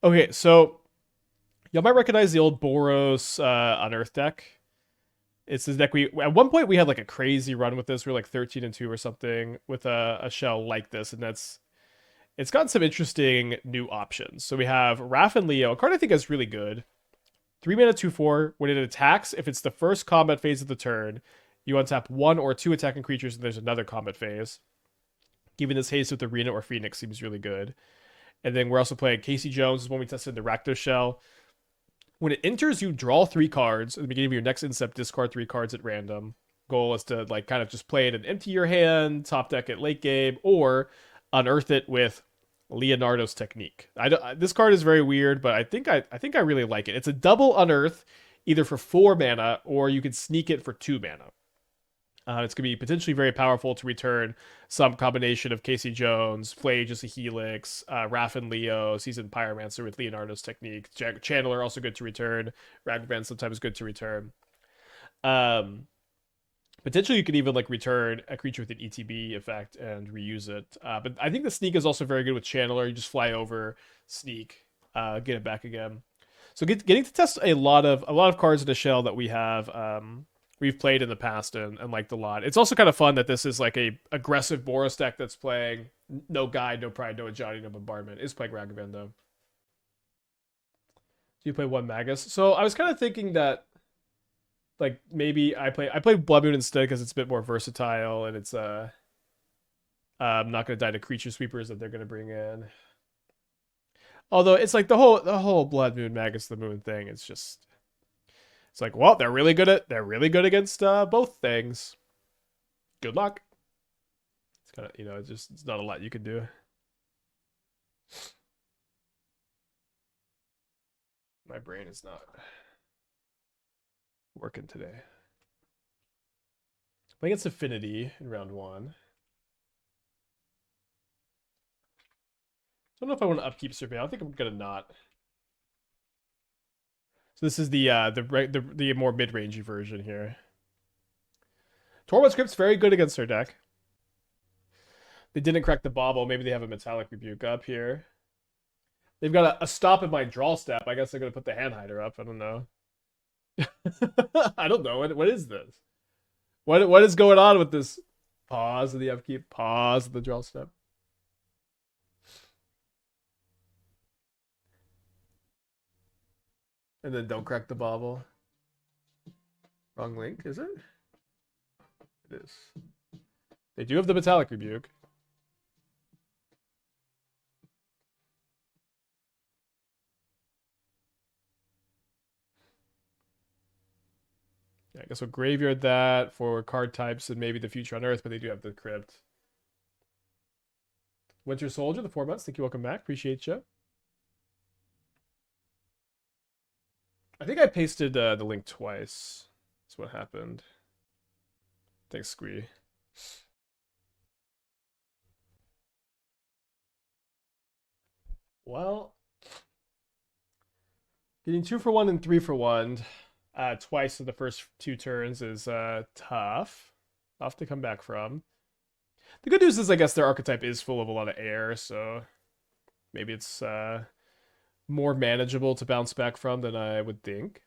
Okay, so y'all might recognize the old Boros Unearth deck. It's this deck we at one point we had like a crazy run with this. We were like 13-2 or something with a shell like this, and that's it's gotten some interesting new options. So we have Raph and Leo, a card I think is really good. 3 mana 2/4. When it attacks, if it's the first combat phase of the turn, you untap one or two attacking creatures, and there's another combat phase. Giving this haste with Arena or Phoenix seems really good. And then we're also playing Casey Jones, is when we tested the Rakdos Shell. When it enters, you draw 3 cards. At the beginning of your next instep, discard 3 cards at random. Goal is to like kind of just play it and empty your hand, top deck at late game, or unearth it with Leonardo's technique. This card is very weird, but I think I really like it. It's a double unearth, either for 4 mana or you can sneak it for 2 mana. It's going to be potentially very powerful to return some combination of Casey Jones, Phlage as a Helix, Raph and Leo, Seasoned Pyromancer with Leonardo's technique. Channeler also good to return. Ragavan sometimes good to return. Um, Potentially you could even like return a creature with an ETB effect and reuse it. But I think the sneak is also very good with Channeler. You just fly over, sneak, get it back again. So getting to test a lot of cards in the shell that we've played in the past and liked a lot. It's also kind of fun that this is like a aggressive Boros deck that's playing no guide, no pride, no Ajani, no bombardment. Is playing Ragavan though. Do you play one Magus? So I was kind of thinking that like maybe I play Blood Moon instead because it's a bit more versatile and it's I'm not gonna die to creature sweepers that they're gonna bring in. Although it's like the whole Blood Moon Magus the Moon thing. It's like, well, they're really good against both things. Good luck. It's kind of it's not a lot you can do. My brain is not working today. Playing against Affinity in round one. I don't know if I want to upkeep Survey. I think I'm gonna not. So this is the more mid rangey version here. Tormod Script's very good against their deck. They didn't crack the bauble. Maybe they have a Metallic Rebuke up here. They've got a stop at my draw step. I guess they're gonna put the hand hider up. I don't know. I don't know. What is this? What is going on with this? Pause of the upkeep. Pause of the draw step. And then don't crack the bauble. Wrong link, is it? It is. They do have the Metallic Rebuke. Yeah, I guess we'll graveyard that for card types and maybe the future on Earth, but they do have the crypt. Winter Soldier, the 4 months. Thank you. Welcome back. Appreciate you. I think I pasted the link twice. That's what happened. Thanks, Squee. Well, getting 2 for 1 and 3 for 1 twice in the first 2 turns is tough. Tough to come back from. The good news is, I guess their archetype is full of a lot of air, so maybe it's more manageable to bounce back from than I would think.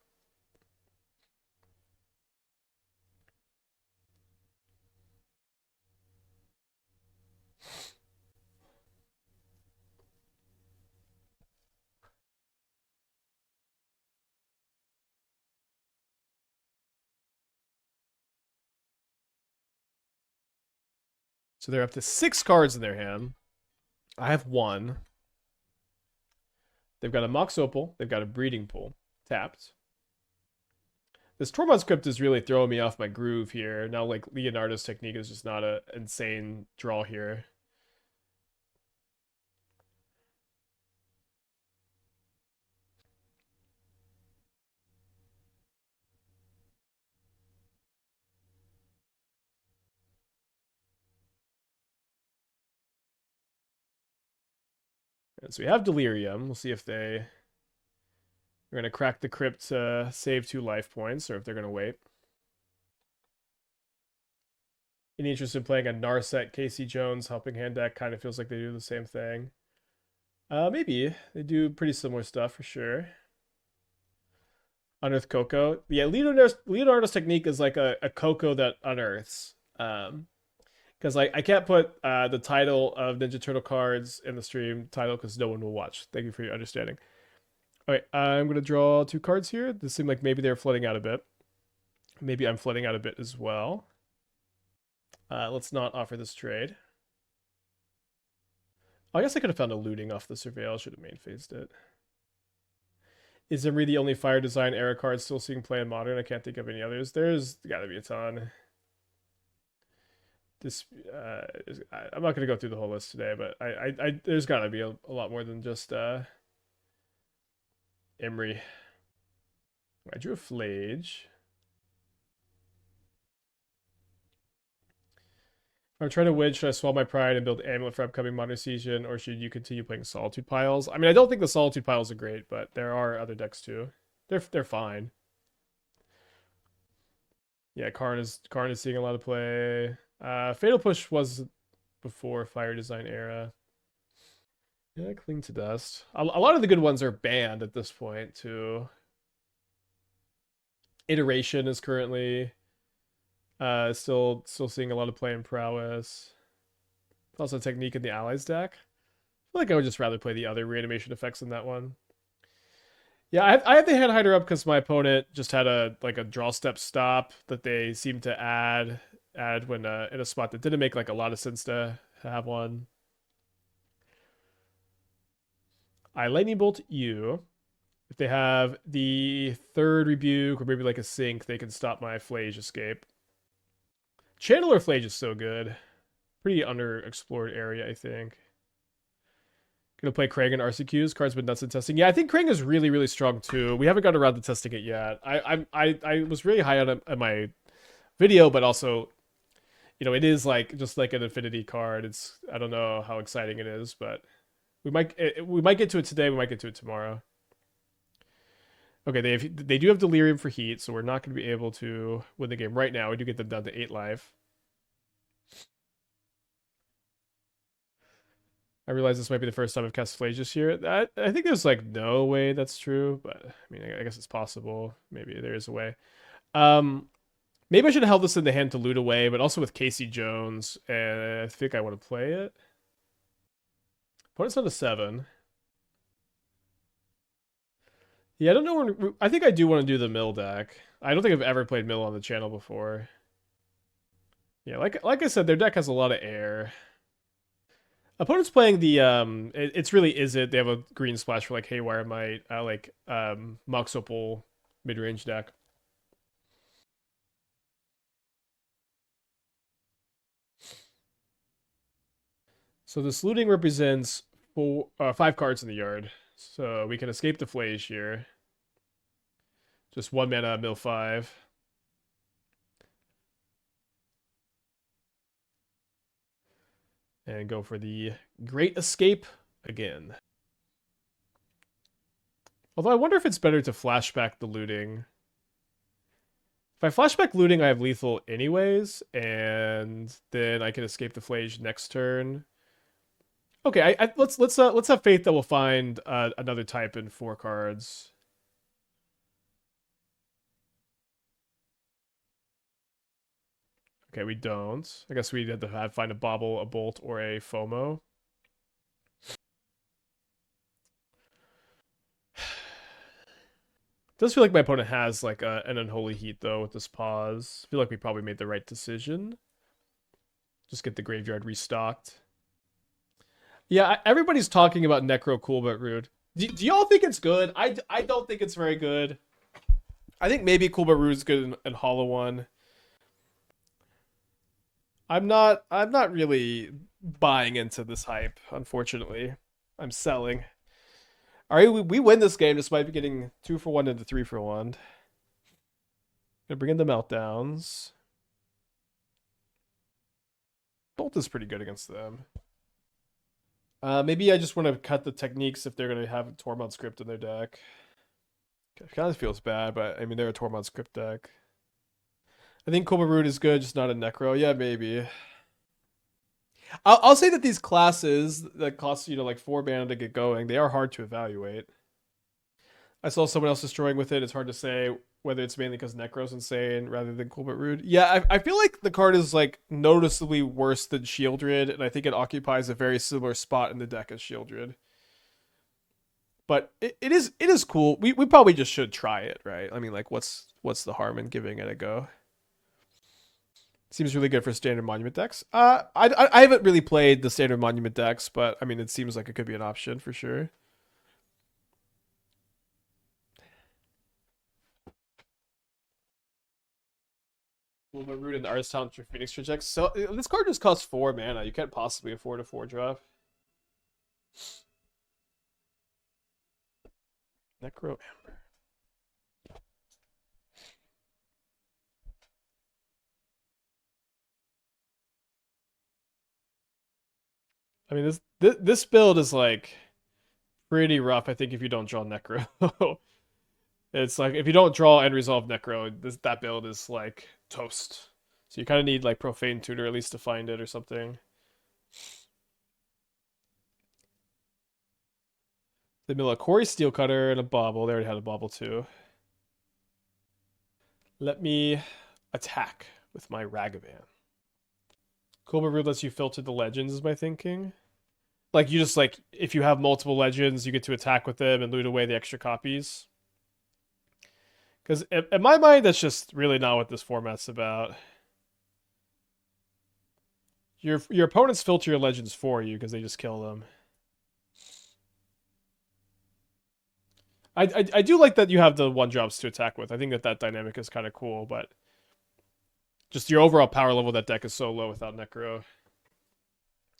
So they're up to 6 cards in their hand. I have 1. They've got a Mox Opal. They've got a Breeding Pool. Tapped. This Tormod Script is really throwing me off my groove here. Now, like, Leonardo's technique is just not an insane draw here. And so we have Delirium. We'll see if they're going to crack the crypt to save 2 life points, or if they're going to wait. Any interest in playing a Narset Casey Jones helping hand deck? Kind of feels like they do the same thing. Maybe they do pretty similar stuff for sure. Unearth Coco. Yeah, Leonardo's technique is like a Coco that unearths. Because like I can't put the title of Ninja Turtle cards in the stream title because no one will watch. Thank you for your understanding. All right, I'm gonna draw 2 cards here. This seemed like maybe they're flooding out a bit. Maybe I'm flooding out a bit as well. Let's not offer this trade. Oh, I guess I could have found a looting off the surveil. Should have main phased it. Is Imri the only fire design era card still seeing play in modern? I can't think of any others. There's got to be a ton. This I'm not gonna go through the whole list today, but I there's got to be a lot more than just Imri. I drew a Phlage. If I'm trying to win, should I swallow my pride and build Amulet for upcoming Modern Season, or should you continue playing Solitude Piles? I mean, I don't think the Solitude Piles are great, but there are other decks too. They're fine. Yeah, Karn is seeing a lot of play. Fatal Push was before Fire Design era. Yeah, Cling to Dust. A lot of the good ones are banned at this point too. Iteration is currently still seeing a lot of play in Prowess. Also Technique in the Allies deck. I feel like I would just rather play the other reanimation effects in that one. Yeah, I have the hand hider up because my opponent just had a draw step stop that they seemed to add when in a spot that didn't make like a lot of sense to have one. I lightning bolt you. If they have the 3rd rebuke or maybe like a sink, they can stop my Phlage escape. Channeler Phlage is so good. Pretty underexplored area, I think. Gonna play Krang and RCQs. Card's been nuts in testing. Yeah, I think Krang is really, really strong too. We haven't gotten around to testing it yet. I was really high on it in my video, but also, you know, it is like just like an Infinity card. It's I don't know how exciting it is, but we might get to it today. We might get to it tomorrow. Okay, they do have Delirium for heat, so we're not going to be able to win the game right now. We do get them down to 8 life. I realize this might be the first time I've cast Phlage this year. I think there's like no way that's true, but I mean, I guess it's possible. Maybe there is a way. Maybe I should have held this in the hand to loot away, but also with Casey Jones, I think I want to play it. Opponent's on a 7. Yeah, I don't know when. I think I do want to do the Mill deck. I don't think I've ever played Mill on the channel before. Yeah, like I said, their deck has a lot of air. Opponent's playing the it's really is it. They have a green splash for like Haywire Might, Mox Opal mid-range deck. So this looting represents 5 cards in the yard. So we can escape the Phlage here. Just 1 mana, mill 5. And go for the Great Escape again. Although I wonder if it's better to flashback the looting. If I flashback looting, I have lethal anyways, and then I can escape the Phlage next turn. Okay, let's have faith that we'll find another type in 4 cards. Okay, we don't. I guess we had to find a Bauble, a Bolt, or a FOMO. Does feel like my opponent has like an Unholy Heat though with this pause. I feel like we probably made the right decision. Just get the graveyard restocked. Yeah, everybody's talking about Necro cool but rude. Do y'all think it's good? I don't think it's very good. I think maybe cool but rude is good in Hollow One. I'm not really buying into this hype, unfortunately. I'm selling. All right, we win this game despite getting 2 for 1 into 3 for 1. Gonna bring in the Meltdowns. Bolt is pretty good against them. Maybe I just want to cut the techniques if they're gonna have a Tormod script in their deck. It kind of feels bad, but I mean they're a Tormod script deck. I think Cobra Root is good, just not a Necro. Yeah, maybe. I'll say that these classes that cost, like 4 mana to get going, they are hard to evaluate. I saw someone else destroying with it. It's hard to say whether it's mainly because Necro's insane rather than Cool but Rude. Yeah, I feel like the card is like noticeably worse than Shieldred, and I think it occupies a very similar spot in the deck as Shieldred. But it is cool. We probably just should try it, right? I mean, like, what's the harm in giving it a go? Seems really good for standard monument decks. I haven't really played the standard monument decks, but I mean, it seems like it could be an option for sure. Will root in the Artist Talent for Phoenix rejects. So this card just costs 4 mana. You can't possibly afford a 4-drop. Necro Amber. I mean, this build is like pretty rough. I think if you don't draw Necro, it's like if you don't draw and resolve Necro, that build is like toast. So you kind of need like Profane Tutor at least to find it or something. The mill a Quarry Steel Cutter and a Bauble. They already had a Bauble too. Let me attack with my Ragavan. Cobra Root lets you filter the legends, is my thinking. Like, you just, like, if you have multiple legends, you get to attack with them and loot away the extra copies. Because in my mind, that's just really not what this format's about. Your opponents filter your legends for you because they just kill them. I do like that you have the 1-drops to attack with. I think that dynamic is kind of cool, but just your overall power level of that deck is so low without Necro.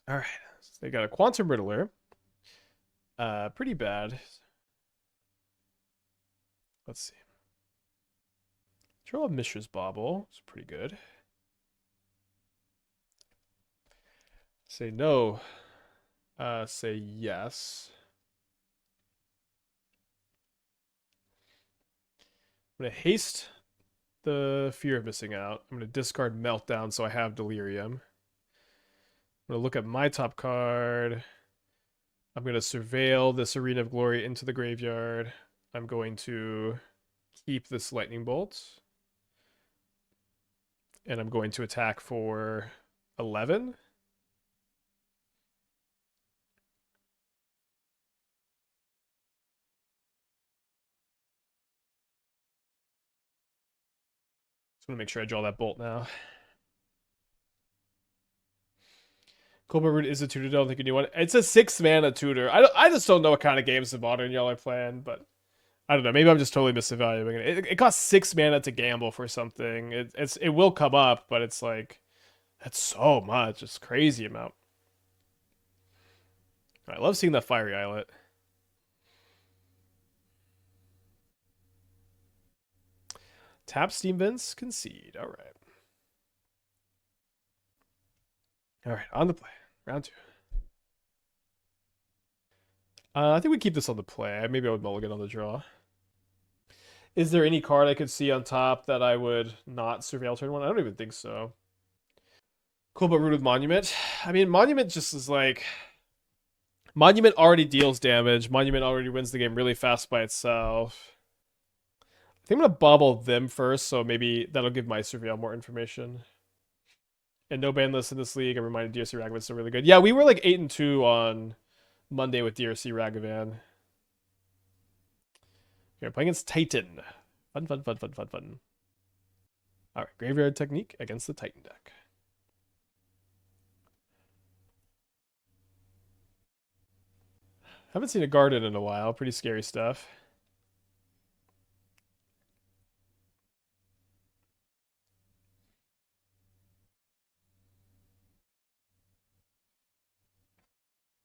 All right, so they got a Quantum Riddler. Pretty bad. Let's see. Draw Mishra's Bauble. It's pretty good. Say no. Say yes. I'm going to haste the Fear of Missing Out. I'm going to discard Meltdown so I have Delirium. I'm going to look at my top card. I'm going to surveil this Arena of Glory into the graveyard. I'm going to keep this Lightning Bolt. And I'm going to attack for 11. Just want to make sure I draw that bolt now. Cobra Root is a tutor. Don't think a new one. It's a 6-mana tutor. I just don't know what kind of games of Modern y'all are playing, but I don't know. Maybe I'm just totally misevaluating it. It costs 6 mana to gamble for something. It will come up, but it's like that's so much. It's crazy amount. I love seeing that Fiery Islet. Tap Steam Vents, concede. All right. All right, on the play. Round 2. I think we keep this on the play. Maybe I would mulligan on the draw. Is there any card I could see on top that I would not surveil turn 1? I don't even think so. Cool, but Root of Monument. I mean, Monument just is like... Monument already deals damage. Monument already wins the game really fast by itself. I think I'm going to bobble them first, so maybe that'll give my surveil more information. And no ban list in this league. I'm reminded DRC Ragavan's still really good. Yeah, we were like 8-2 on Monday with DRC Ragavan. We're playing against Titan. Fun. Alright, Graveyard Technique against the Titan deck. Haven't seen a garden in a while. Pretty scary stuff.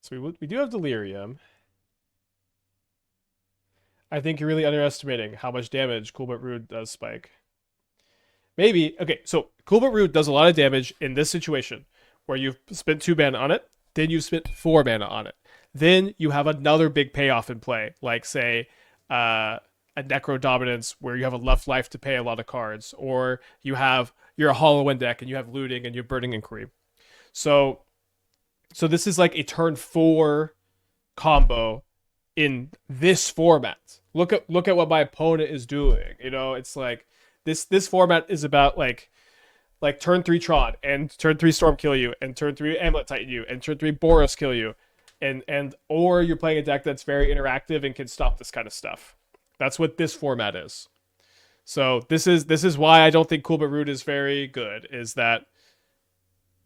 So we do have Delirium. I think you're really underestimating how much damage Cool But Rude does spike. Maybe. Okay, so Cool But Rude does a lot of damage in this situation where you've spent 2 mana on it, then you've spent 4 mana on it. Then you have another big payoff in play, like, say, a Necro Dominance where you have enough life to pay a lot of cards, or you're a Hollow End deck and you have Looting and you're Burning Inquiry. So So this is like a turn 4 combo in this format. Look at what my opponent is doing. You know, it's like this format is about like turn 3 Tron and turn 3 Storm kill you and turn 3 Amulet Titan you and turn 3 Boros kill you, and or you're playing a deck that's very interactive and can stop this kind of stuff. That's what this format is. So this is why I don't think Cool But Rude is very good, is that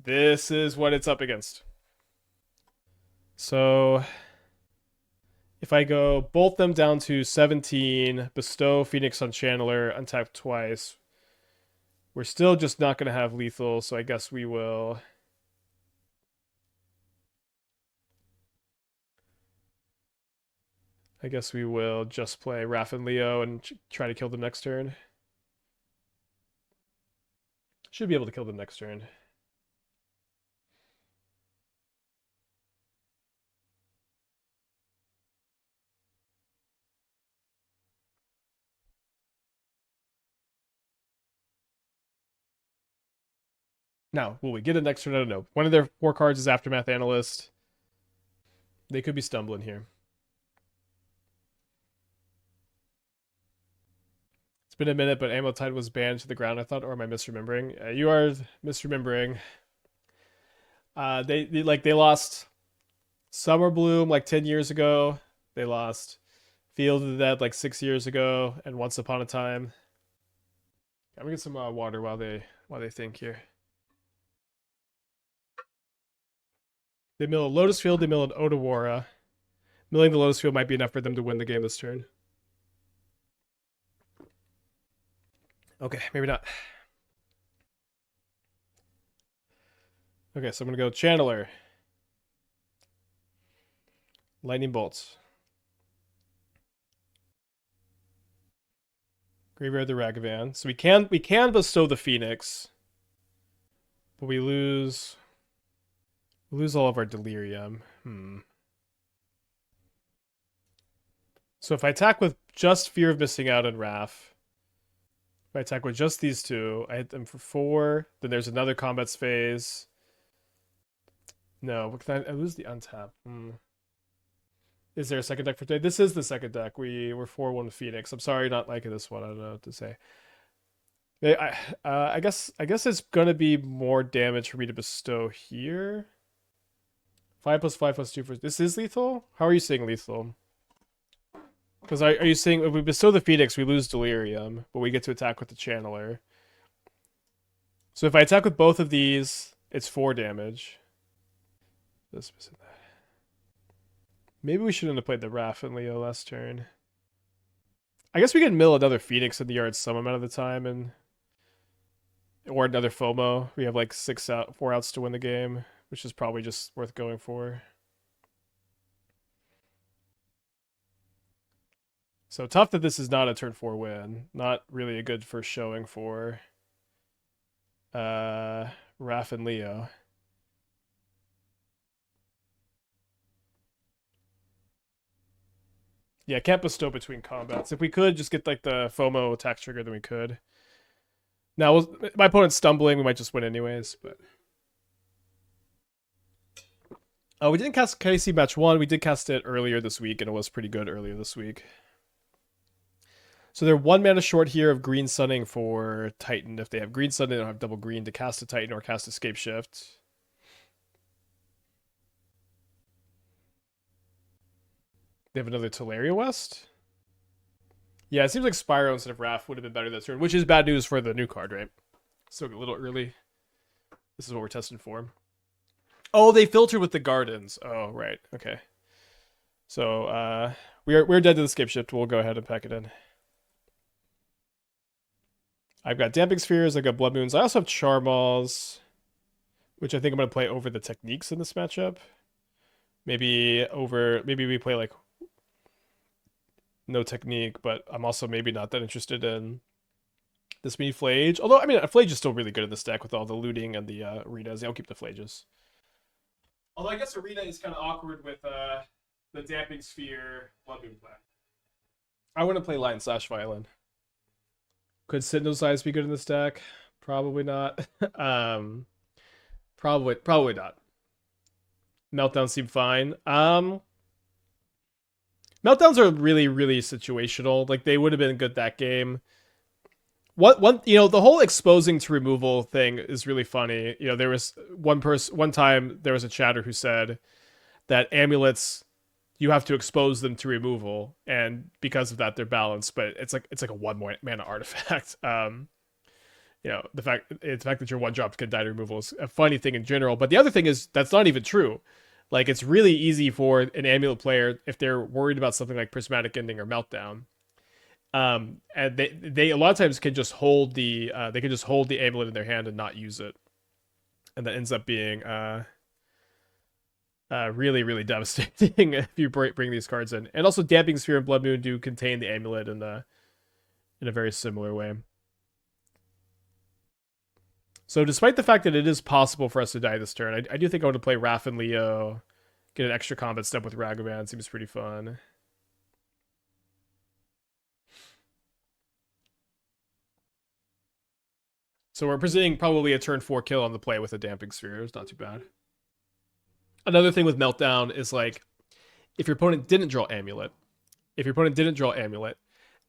this is what it's up against. So if I go bolt them down to 17, bestow Phoenix on Channeler, untap twice, we're still just not going to have lethal, so I guess we will... just play Raph and Leo and try to kill them next turn. Should be able to kill them next turn. Now, will we get it next turn? I don't know. One of their 4 cards is Aftermath Analyst. They could be stumbling here. It's been a minute, but Amotide was banned to the ground, I thought, or am I misremembering? You are misremembering. They lost Summer Bloom like 10 years ago. They lost Field of the Dead like 6 years ago, and Once Upon a Time. I'm gonna get some water while they think here. They mill a Lotus Field, they mill an Otawara. Milling the Lotus Field might be enough for them to win the game this turn. Okay, maybe not. Okay, so I'm going to go Channeler. Lightning Bolts. Graveyard the Ragavan. So we can bestow the Phoenix. But we lose all of our Delirium. So if I attack with just Fear of Missing Out and Raph, if I attack with just these two, I hit them for 4. Then there's another combat phase. No, I lose the untap. Is there a second deck for today? This is the second deck. We were 4-1 Phoenix. I'm sorry not liking this one. I don't know what to say. I guess it's gonna be more damage for me to bestow here. 5+5+2 for this is lethal. How are you saying lethal? Because are you saying if we bestow the Phoenix, we lose Delirium, but we get to attack with the Channeler? So if I attack with both of these, it's 4 damage. This, that. Maybe we shouldn't have played the Raph and Leo last turn. I guess we can mill another Phoenix in the yard some amount of the time, and or another FOMO. We have like 4 outs to win the game, which is probably just worth going for. So tough that this is not a turn 4 win. Not really a good first showing for Raph and Leo. Yeah, can't bestow between combats. If we could just get like the FOMO attack trigger, then we could. Now, my opponent's stumbling. We might just win anyways, but... Oh, we didn't cast KC match 1. We did cast it earlier this week, and it was pretty good earlier this week. So they're 1 mana short here of green sunning for Titan. If they have green sun, they don't have double green to cast a Titan or cast Escape Shift. They have another Teleria West? Yeah, it seems like Spyro instead of Raph would have been better this turn, which is bad news for the new card, right? Still a little early. This is what we're testing for. Oh, they filter with the Gardens. Oh, right. Okay. So, we're dead to the Escape Shift. We'll go ahead and pack it in. I've got Damping Spheres, I've got Blood Moons. I also have Charmaws, which I think I'm going to play over the Techniques in this matchup. Maybe we play like no Technique, but I'm also maybe not that interested in this mini Phlage. Although, I mean, a Phlage is still really good in this deck with all the looting and the arenas. I'll keep the Phlages. Although I guess Arena is kind of awkward with the Damping Sphere Blood Moon play. I want to play Lion/Violin. Could Sentinel Size be good in this deck? Probably not. Probably not. Meltdown seem fine. Meltdowns are really, really situational. Like they would have been good that game. The whole exposing to removal thing is really funny. There was one time there was a chatter who said that amulets you have to expose them to removal, and because of that they're balanced. But it's like a one mana artifact. The fact that your one drops can die to removal is a funny thing in general. But the other thing is that's not even true. Like it's really easy for an amulet player if they're worried about something like prismatic ending or meltdown. And they a lot of times can just hold the amulet in their hand and not use it, and that ends up being really, really devastating if you bring these cards in. And also, Damping Sphere and Blood Moon do contain the amulet in a very similar way. So despite the fact that it is possible for us to die this turn, I do think I want to play Raph and Leo, get an extra combat step with Ragavan. Seems pretty fun. So we're presenting probably a turn 4 kill on the play with a Damping Sphere. It's not too bad. Another thing with Meltdown is like, if your opponent didn't draw Amulet,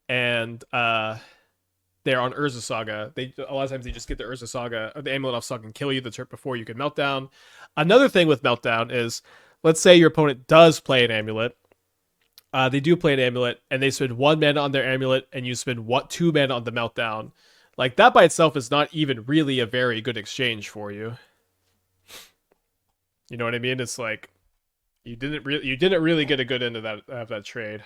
and they're on Urza Saga, a lot of times they just get the Urza Saga or the Amulet off Saga and kill you the turn before you can Meltdown. Another thing with Meltdown is, let's say your opponent does play an Amulet. They do play an Amulet, and they spend 1 mana on their Amulet, and you spend 2 mana on the Meltdown. Like, that by itself is not even really a very good exchange for you. You know what I mean? It's like you didn't really get a good end of that trade.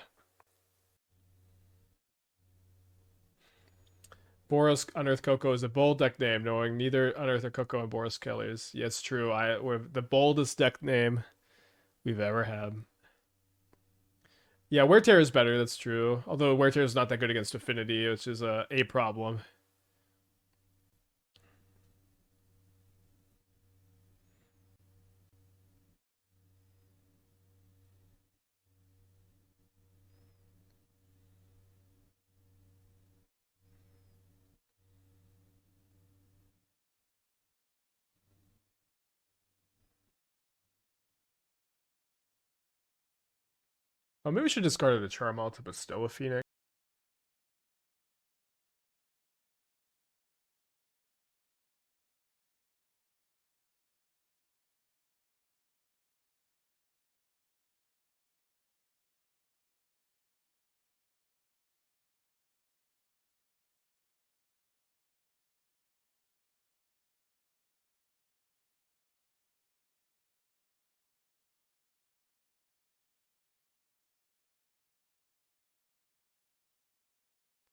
Boros Unearth Coco is a bold deck name, knowing neither Unearth or Coco and Boros Kellers. Yeah, it's true. We're the boldest deck name we've ever had. Yeah, Wear Tear is better, that's true. Although Wear Tear is not that good against Affinity, which is a problem. Oh, maybe we should discard a Charmaw to bestow a Phoenix.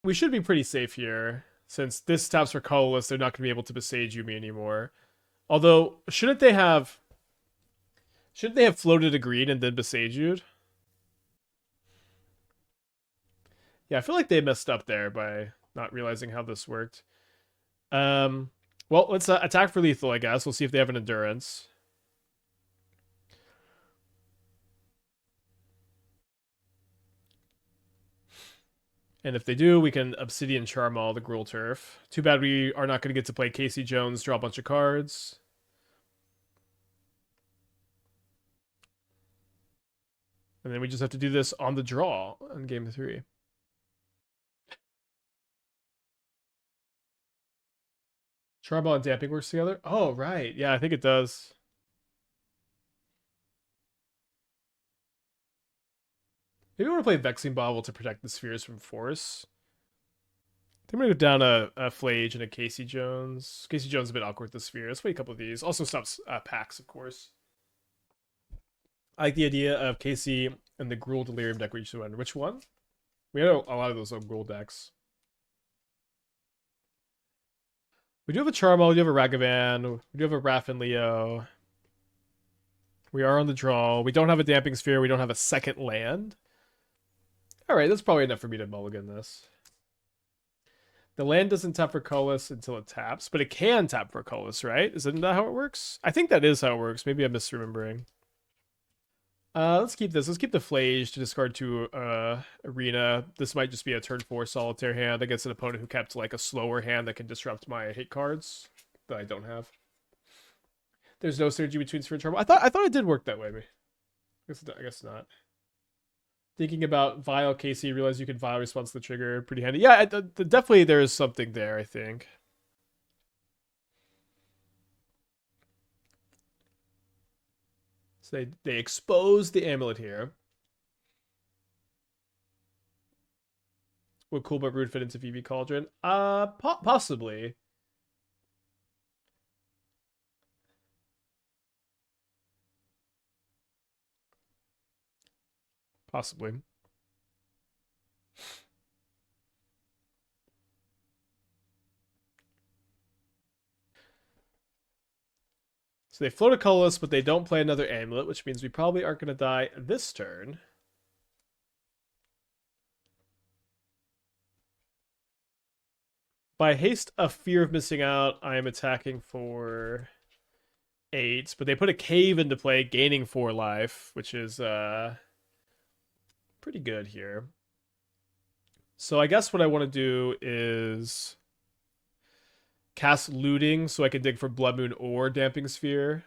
We should be pretty safe here, since this taps for colorless. They're not going to be able to besage Yumi anymore. Although, shouldn't they have floated a green and then besaged? Yeah, I feel like they messed up there by not realizing how this worked. Well, let's attack for lethal, I guess. We'll see if they have an endurance. And if they do, we can Obsidian Charmaw the Gruul Turf. Too bad we are not going to get to play Casey Jones, draw a bunch of cards. And then we just have to do this on the draw on game 3. Charmaw and Damping works together? Oh, right. Yeah, I think it does. Maybe we want to play Vexing Bauble to protect the spheres from force. I'm going to go down a Phlage and a Casey Jones. Casey Jones is a bit awkward with the sphere. Let's play a couple of these. Also stops packs, of course. I like the idea of Casey and the Gruul Delirium deck we used to win. Which one? We had a lot of those Gruul decks. We do have a Charmaw, we do have a Ragavan, we do have a Raph and Leo. We are on the draw. We don't have a Damping Sphere, we don't have a second land. Alright, that's probably enough for me to mulligan this. The land doesn't tap for colorless until it taps, but it can tap for colorless, right? Isn't that how it works? I think that is how it works. Maybe I'm misremembering. Let's keep this. Let's keep the Phlage to discard to Arena. This might just be a turn 4 solitaire hand against an opponent who kept like a slower hand that can disrupt my hit cards that I don't have. There's no synergy between Sphere and Charmaw. I thought it did work that way. I guess not. Thinking about Vile Casey, realize you can Vile response to the trigger. Pretty handy. Yeah, definitely there is something there, I think. So they expose the amulet here. Would Cool but Rude fit into VV Cauldron? Possibly. Possibly. So they float a colorless, but they don't play another amulet, which means we probably aren't going to die this turn. By haste of fear of missing out, I am attacking for 8, but they put a cave into play, gaining 4 life, which is pretty good here. So I guess what I want to do is cast Looting so I can dig for Blood Moon or Damping Sphere.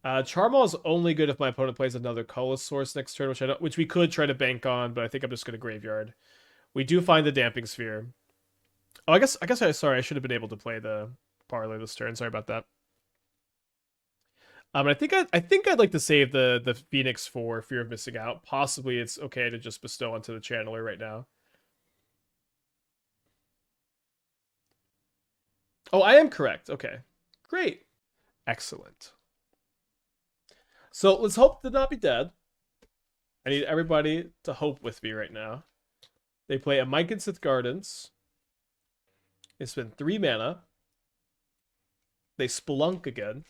Charmaw is only good if my opponent plays another colorless source next turn, which we could try to bank on, but I think I'm just going to graveyard. We do find the Damping Sphere. Oh, I guess I should have been able to play the Parlor this turn. Sorry about that. I think I'd like to save the Phoenix for Fear of Missing Out. Possibly it's okay to just bestow onto the Channeler right now. Oh, I am correct. Okay. Great. Excellent. So let's hope to not be dead. I need everybody to hope with me right now. They play a Myconsid Gardens. They spend 3 mana. They Spelunk again.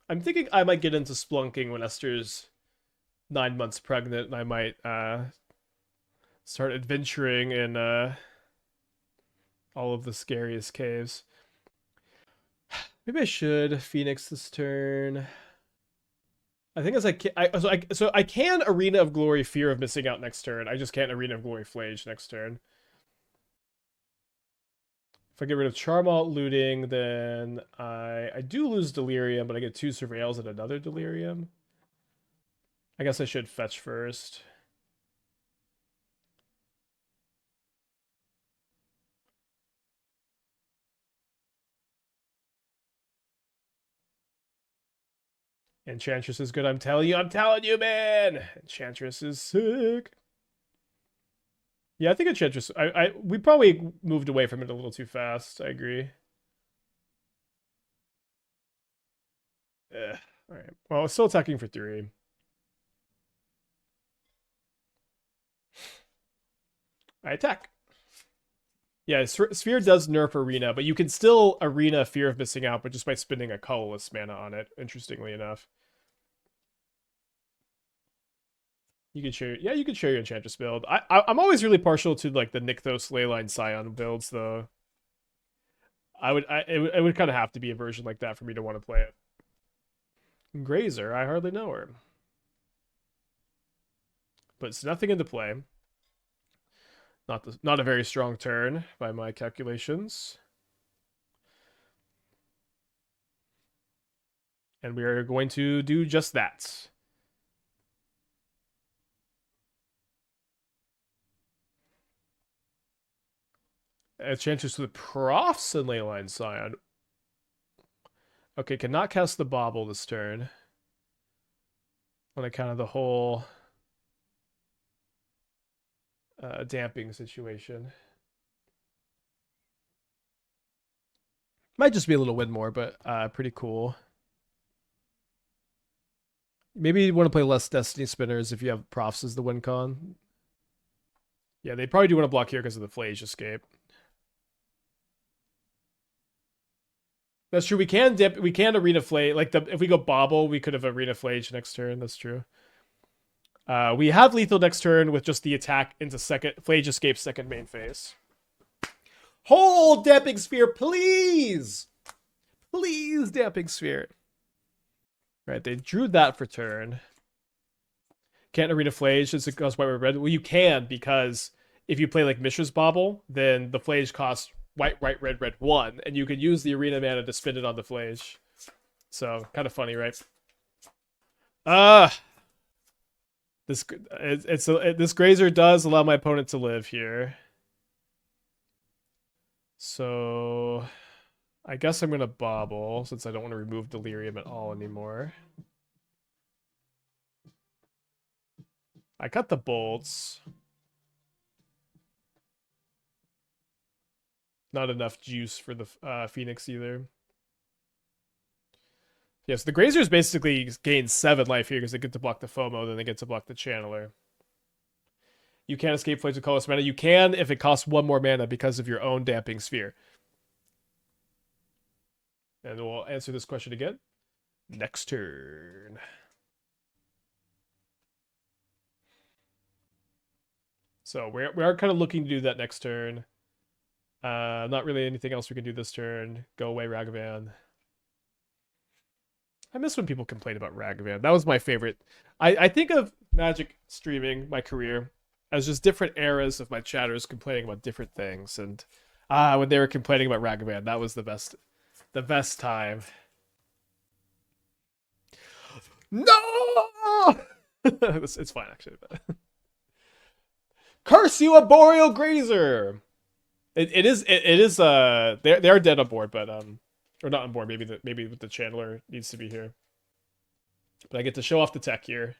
I'm thinking I might get into Splunking when Esther's 9 months pregnant, and I might start adventuring in all of the scariest caves. Maybe I should Phoenix this turn. I think as I can Arena of Glory Fear of Missing Out next turn. I just can't Arena of Glory Phlage next turn. If I get rid of Charmaw Looting, then I do lose Delirium, but I get 2 Surveils and another Delirium. I guess I should fetch first. Enchantress is good, I'm telling you, man! Enchantress is sick. Yeah, I think Enchantress... we probably moved away from it a little too fast, I agree. Alright, well, still attacking for 3. I attack. Yeah, Sphere does nerf Arena, but you can still Arena Fear of Missing Out, but just by spending a colorless mana on it, interestingly enough. You can share, yeah, you can share your Enchantress build. I'm always really partial to like the Nykthos Leyline Scion builds, though. It would kind of have to be a version like that for me to want to play it. Grazer, I hardly know her. Puts nothing into play. Not a very strong turn by my calculations. And we are going to do just that. Enchantress with Profs and Leyline Scion. Okay, cannot cast the Bauble this turn. On account of the whole damping situation. Might just be a little win more, but pretty cool. Maybe you want to play less Destiny Spinners if you have Profs as the win con. Yeah, they probably do want to block here because of the Phlage escape. That's true. We can Arena Phlage. Like if we go Bauble, we could have Arena Phlage next turn. That's true. We have lethal next turn with just the attack into second. Phlage escape second main phase. Hold Damping Sphere, please! Please, Damping Sphere. Right, they drew that for turn. Can't Arena Phlage. That's why we're red. Well, you can, because if you play like Mishra's Bauble, then the Phlage costs white, white, red, red 1, and you could use the arena mana to spin it on the Phlage. So kind of funny, right? This this Grazer does allow my opponent to live here. So I guess I'm gonna bobble since I don't want to remove Delirium at all anymore. I cut the bolts. Not enough juice for the Phoenix either. Yes, the Grazers basically gain 7 life here because they get to block the FOMO, then they get to block the Channeler. You can't escape Phlage with colorless mana. You can if it costs 1 more mana because of your own Damping Sphere. And we'll answer this question again next turn. So we are kind of looking to do that next turn. Not really anything else we can do this turn. Go away, Ragavan. I miss when people complain about Ragavan. That was my favorite. I think of Magic streaming, my career, as just different eras of my chatters complaining about different things. And when they were complaining about Ragavan, that was the best time. No! It's fine, actually. Curse you, a Boreal Grazer! It is they are dead on board, but or not on board. Maybe the Channeler needs to be here. But I get to show off the tech here.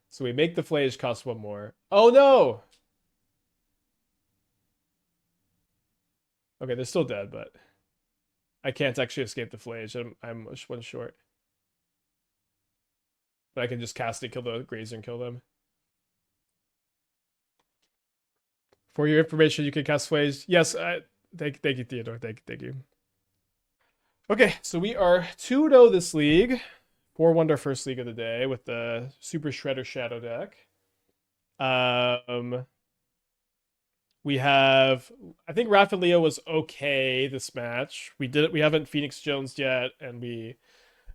So we make the Phlage cost 1 more. Oh no! Okay, they're still dead, but I can't actually escape the Phlage. I'm 1 short. But I can just cast it, kill the Grazer, and kill them. For your information, you can cast Phlage. Yes, thank you, Theodore. Thank you. Okay, so we are 2-0 this league. 4-1 our first league of the day with the Super Shredder Shadow deck. We have, I think Raph and Leo was okay this match. We haven't Phoenix Jones yet, and we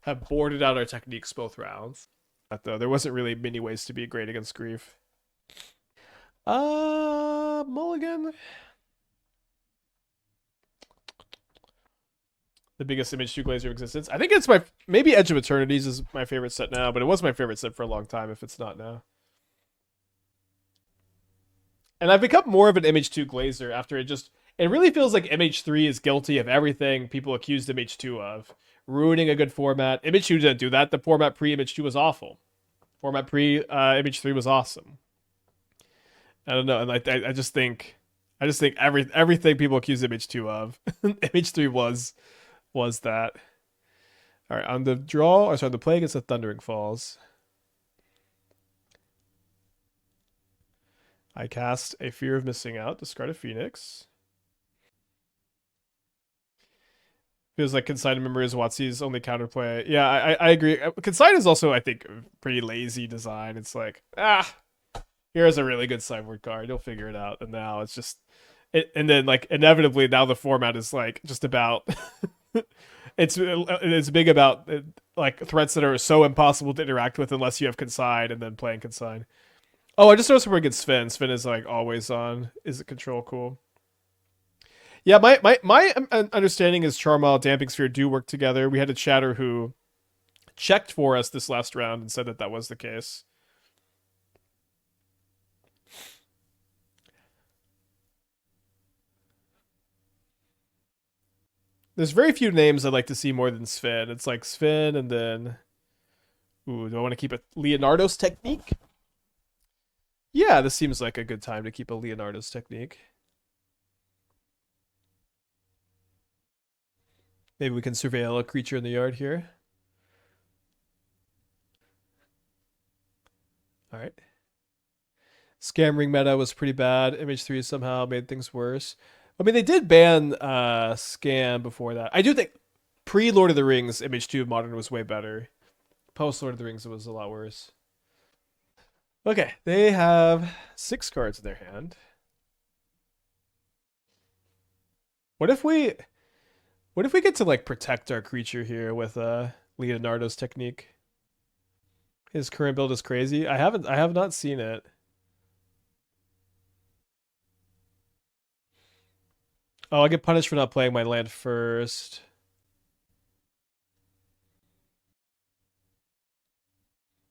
have boarded out our techniques both rounds. But though there wasn't really many ways to be great against Grief. Mulligan. The biggest Image 2 Glazer of existence. I think it's maybe Edge of Eternities is my favorite set now, but it was my favorite set for a long time if it's not now. And I've become more of an MH2 Glazer after it really feels like MH3 is guilty of everything people accused MH2 of. Ruining a good format. MH2 didn't do that. The format pre-MH2 was awful. Format pre-MH3 was awesome. I don't know, and I just think everything people accuse MH2 of, MH3 was that. All right, on the draw, or sorry, on the play against the Thundering Falls, I cast a Fear of Missing Out, discard a Phoenix. Feels like Consigned Memory is WotC's only counterplay. Yeah, I agree. Consigned is also, I think, a pretty lazy design. It's like, here's a really good sideboard card. You'll figure it out. And now it's just, and then like inevitably now the format is like just about, it's big about like threats that are so impossible to interact with unless you have Consign and then playing Consign. Oh, I just noticed we're against Sven. Sven is like always on. Is it control cool? Yeah, my understanding is Charmaw, Damping Sphere do work together. We had a chatter who checked for us this last round and said that was the case. There's very few names I'd like to see more than Sven. It's like Sven and then... Ooh, do I want to keep a Leonardo's Technique? Yeah, this seems like a good time to keep a Leonardo's Technique. Maybe we can surveil a creature in the yard here. All right. Scam Ring meta was pretty bad. MH3 somehow made things worse. I mean, they did ban Scam before that. I do think pre-Lord of the Rings, MH2 Modern was way better. Post-Lord of the Rings, it was a lot worse. Okay, they have 6 cards in their hand. What if we get to like protect our creature here with Leonardo's Technique? His current build is crazy. I have not seen it. Oh, I get punished for not playing my land first.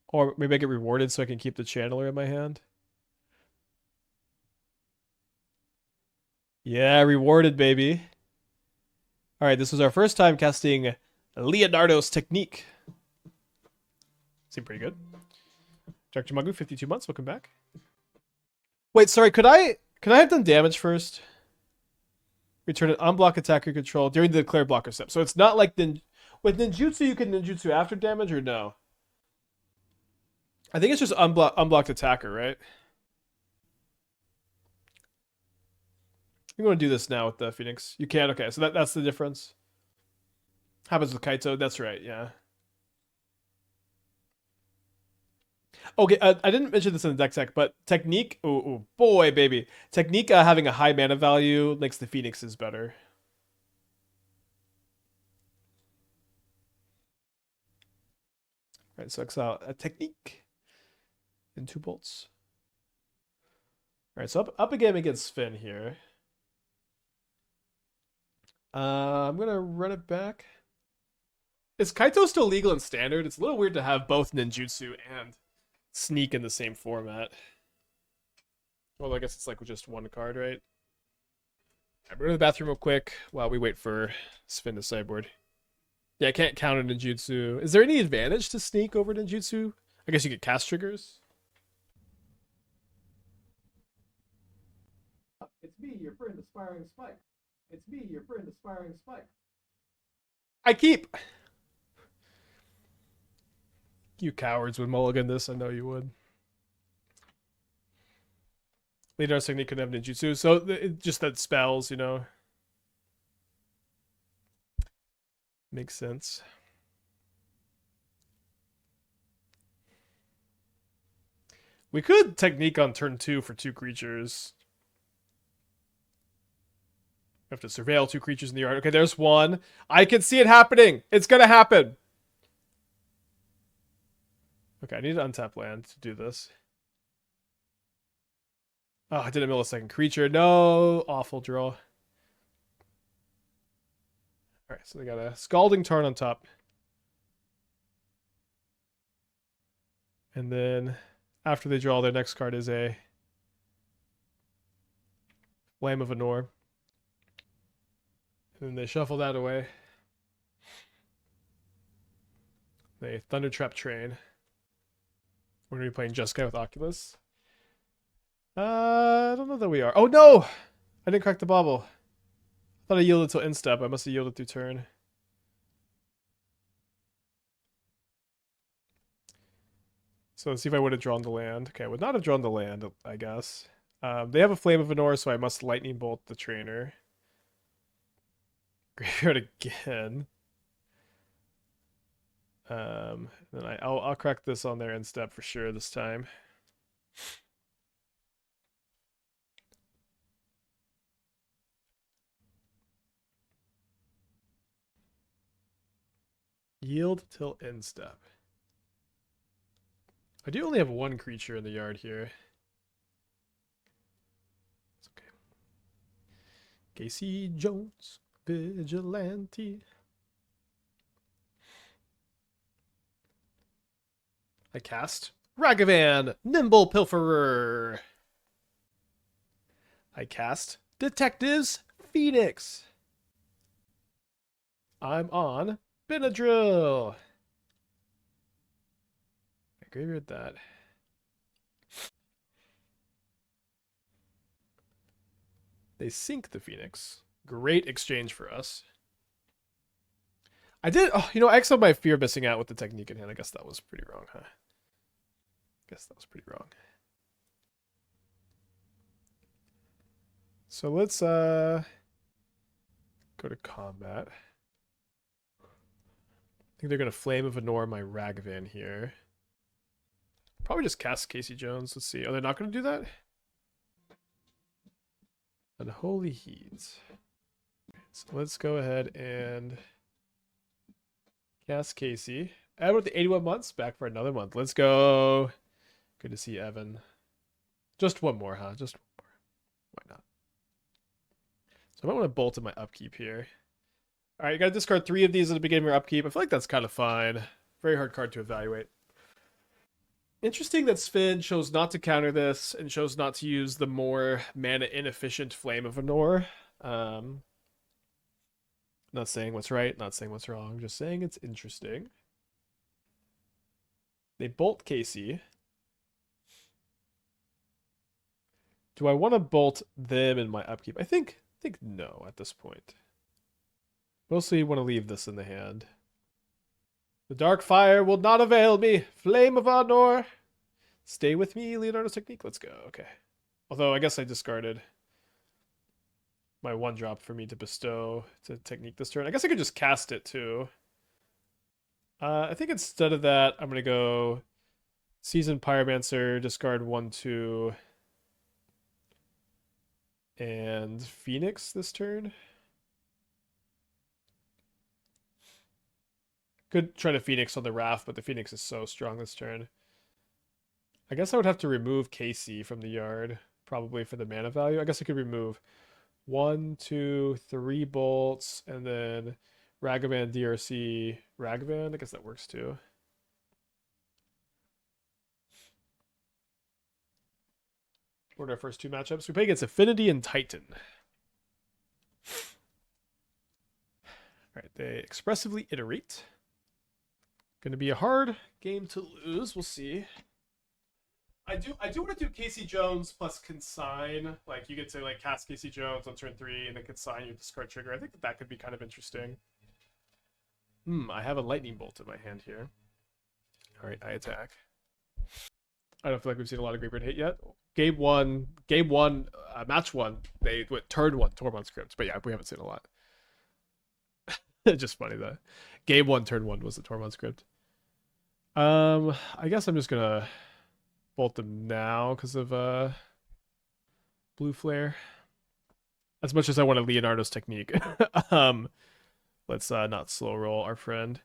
Or maybe I get rewarded so I can keep the channeler in my hand. Yeah, rewarded, baby. All right, this was our first time casting Leonardo's Technique. Seemed pretty good. Dr. Magu, 52 months. Welcome back. Wait, sorry. Could I have done damage first? Return an unblock attacker control during the declare blocker step. So it's not like with ninjutsu you can ninjutsu after damage or no? I think it's just unblocked attacker, right? You're going to do this now with the Phoenix. You can. Okay, so that's the difference. Happens with Kaito. That's right. Yeah. Okay, I didn't mention this in the deck tech, but Technique, oh boy, baby. Technique having a high mana value makes the Phoenixes better. All right, so exile a Technique and 2 bolts. All right, so up again against Finn here. I'm gonna run it back. Is Kaito still legal in standard? It's a little weird to have both ninjutsu and sneak in the same format. Well, I guess it's like just one card, right? I'm going to the bathroom real quick while we wait for Spin to sideboard. Yeah, I can't counter ninjutsu. Is there any advantage to sneak over ninjutsu? I guess you get cast triggers. It's me, your friend, Aspiring Spike. It's me, your friend, Aspiring Spike. I keep. You cowards would mulligan this. I know you would. Leonardo's Technique couldn't have ninjutsu, so just that spells, you know. Makes sense. We could Technique on turn 2 for 2 creatures. We have to surveil 2 creatures in the yard. Okay, there's one. I can see it happening. It's gonna happen. Okay, I need to untap land to do this. Oh, I didn't mill a second creature. No, awful draw. Alright, so they got a Scalding Tarn on top. And then after they draw, their next card is a Flame of Anor. And then they shuffle that away. They Thunder Trap Train. We're going to be playing Jeskai with Oculus. I don't know that we are. Oh, no! I didn't crack the bauble. I thought I yielded till instep. I must have yielded through turn. So let's see if I would have drawn the land. Okay, I would not have drawn the land, I guess. They have a Flame of Anor, so I must Lightning Bolt the trainer. Graveyard again. Then I'll crack this on their instep for sure this time. Yield till instep. I do only have 1 creature in the yard here. It's okay. Casey Jones, Vigilante. I cast Ragavan, Nimble Pilferer. I cast Detectives Phoenix. I'm on Benadryl. I graveyard that. They sink the Phoenix. Great exchange for us. I did. Oh, you know, I exiled my Fear of Missing Out with the Technique in hand. I guess that was pretty wrong, huh? Guess that was pretty wrong. So let's go to combat. I think they're gonna Flame of Anor my Ragavan here. Probably just cast Casey Jones. Let's see. Are they not gonna do that? Unholy Heat. So let's go ahead and cast Casey. Evan with the 81 months, back for another month. Let's go. Good to see Evan. Just one more, huh? Just one more. Why not? So I might want to bolt in my upkeep here. All right, you got to discard 3 of these at the beginning of your upkeep. I feel like that's kind of fine. Very hard card to evaluate. Interesting that Sven chose not to counter this and chose not to use the more mana inefficient Flame of Anor. Not saying what's right, not saying what's wrong, just saying it's interesting. They bolt Casey. Do I want to bolt them in my upkeep? I think no at this point. Mostly want to leave this in the hand. The dark fire will not avail me. Flame of Anor. Stay with me, Leonardo's technique. Let's go. Okay. Although I guess I discarded my 1-drop for me to bestow to technique this turn. I guess I could just cast it too. I think instead of that, I'm going to go Seasoned Pyromancer, discard 1/2, and Phoenix this turn. Could try to Phoenix on the Raph, but the Phoenix is so strong this turn. I guess I would have to remove Casey from the yard, probably for the mana value. I guess I could remove 1, 2, 3 bolts, and then Ragavan, DRC, Ragavan. I guess that works too. What are our first 2 matchups? We play against Affinity and Titan. All right, they expressively iterate. Going to be a hard game to lose. We'll see. I do want to do Casey Jones plus consign. Like you get to like cast Casey Jones on turn 3 and then consign your discard trigger. I think that could be kind of interesting. I have a lightning bolt in my hand here. All right, I attack. I don't feel like we've seen a lot of Graveyard hit yet. Game one, match 1. They went turn 1, Tormund script. But yeah, we haven't seen a lot. It's just funny that game 1, turn 1 was the Tormund script. I guess I'm just gonna bolt them now because of blue flare. As much as I want a Leonardo's technique. Let's not slow roll our friend.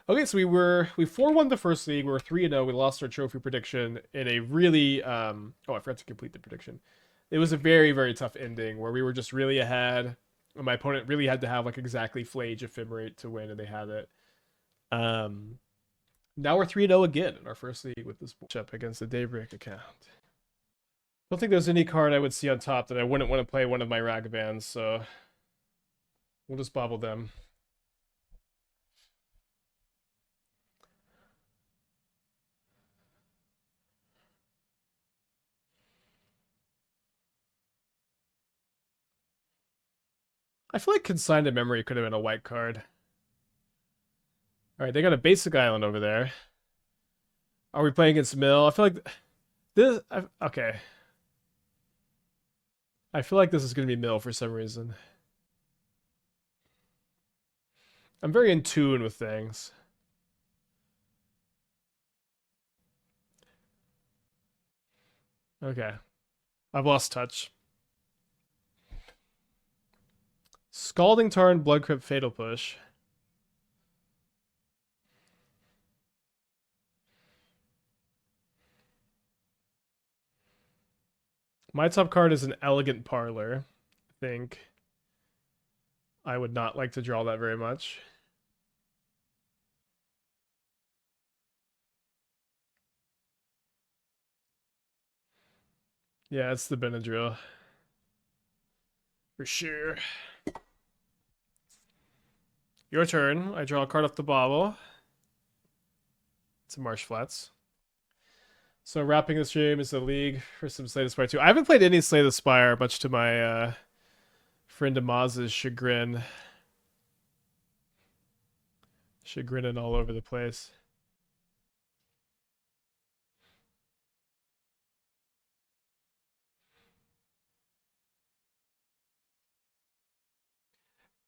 Okay, so we 4-1 the first league. We were 3-0. We lost our trophy prediction in a really I forgot to complete the prediction. It was a very, very tough ending where we were just really ahead. And my opponent really had to have like exactly Phlage Ephemerate to win, and they had it. Now we're 3-0 again in our first league with this matchup against the Daybreak account. I don't think there's any card I would see on top that I wouldn't want to play one of my Ragavans, so we'll just bobble them. I feel like Consigned to Memory could have been a white card. All right, they got a basic island over there. Are we playing against Mill? I feel like this. Okay. I feel like this is going to be Mill for some reason. I'm very in tune with things. Okay. I've lost touch. Scalding Tarn, Blood Crypt, Fatal Push. My top card is an Elegant Parlor. I think I would not like to draw that very much. Yeah, it's the Benadryl. For sure. Your turn. I draw a card off the bauble. It's a Marsh Flats. So wrapping the stream is the league for some Slay the Spire 2. I haven't played any Slay the Spire, much to my friend Amaz's chagrin. Chagrinning all over the place.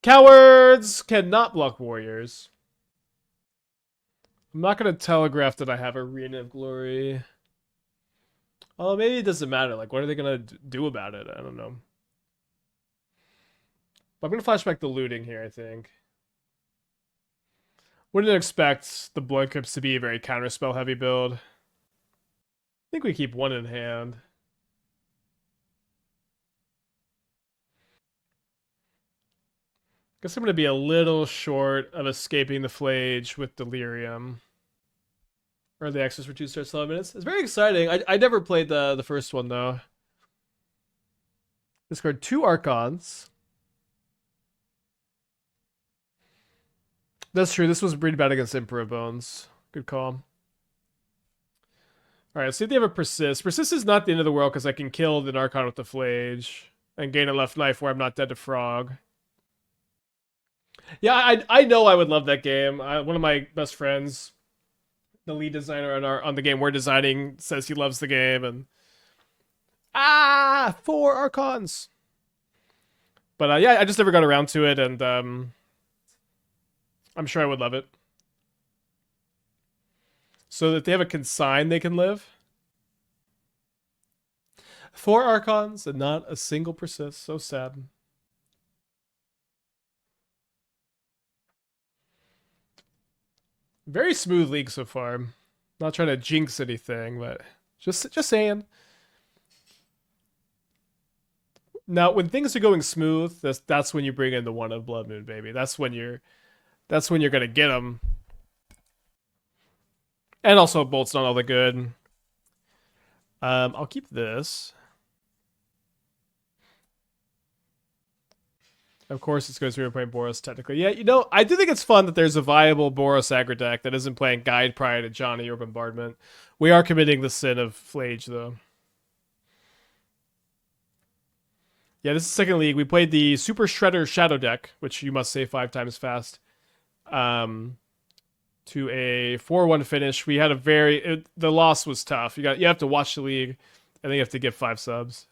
Cowards cannot block warriors. I'm not going to telegraph that I have Arena of Glory. Oh, maybe it doesn't matter. Like, what are they going to do about it? I don't know. But I'm going to flashback the looting here, I think. Wouldn't expect the Blood Crypts to be a very counterspell heavy build. I think we keep 1 in hand. Guess I'm going to be a little short of escaping the Phlage with Delirium. Or the access for 2 stars 11 minutes. It's very exciting. I never played the first one, though. Discard 2 Archons. That's true. This was really bad against Emperor Bones. Good call. Alright, let's see if they have a Persist. Persist is not the end of the world because I can kill an Archon with the Phlage and gain a left knife where I'm not dead to Frog. Yeah, I know I would love that game. One of my best friends, the lead designer on the game we're designing, says he loves the game. And 4 Archons. But yeah, I just never got around to it, and I'm sure I would love it. So that they have a consign they can live. 4 Archons and not a single Persist. So sad. Very smooth league so far. Not trying to jinx anything, but just saying. Now, when things are going smooth, that's when you bring in the one of Blood Moon, baby. That's when you're gonna get them. And also, Bolt's not all that good. I'll keep this. Of course, it's because we were playing Boros technically. Yeah, you know, I do think it's fun that there's a viable Boros aggro deck that isn't playing Guide, Pride, to Johnny or Bombardment. We are committing the sin of Phlage, though. Yeah, this is second league. We played the Super Shredder Shadow deck, which you must say 5 times fast. To a 4-1 finish. We had a the loss was tough. You have to watch the league, and then you have to get 5 subs.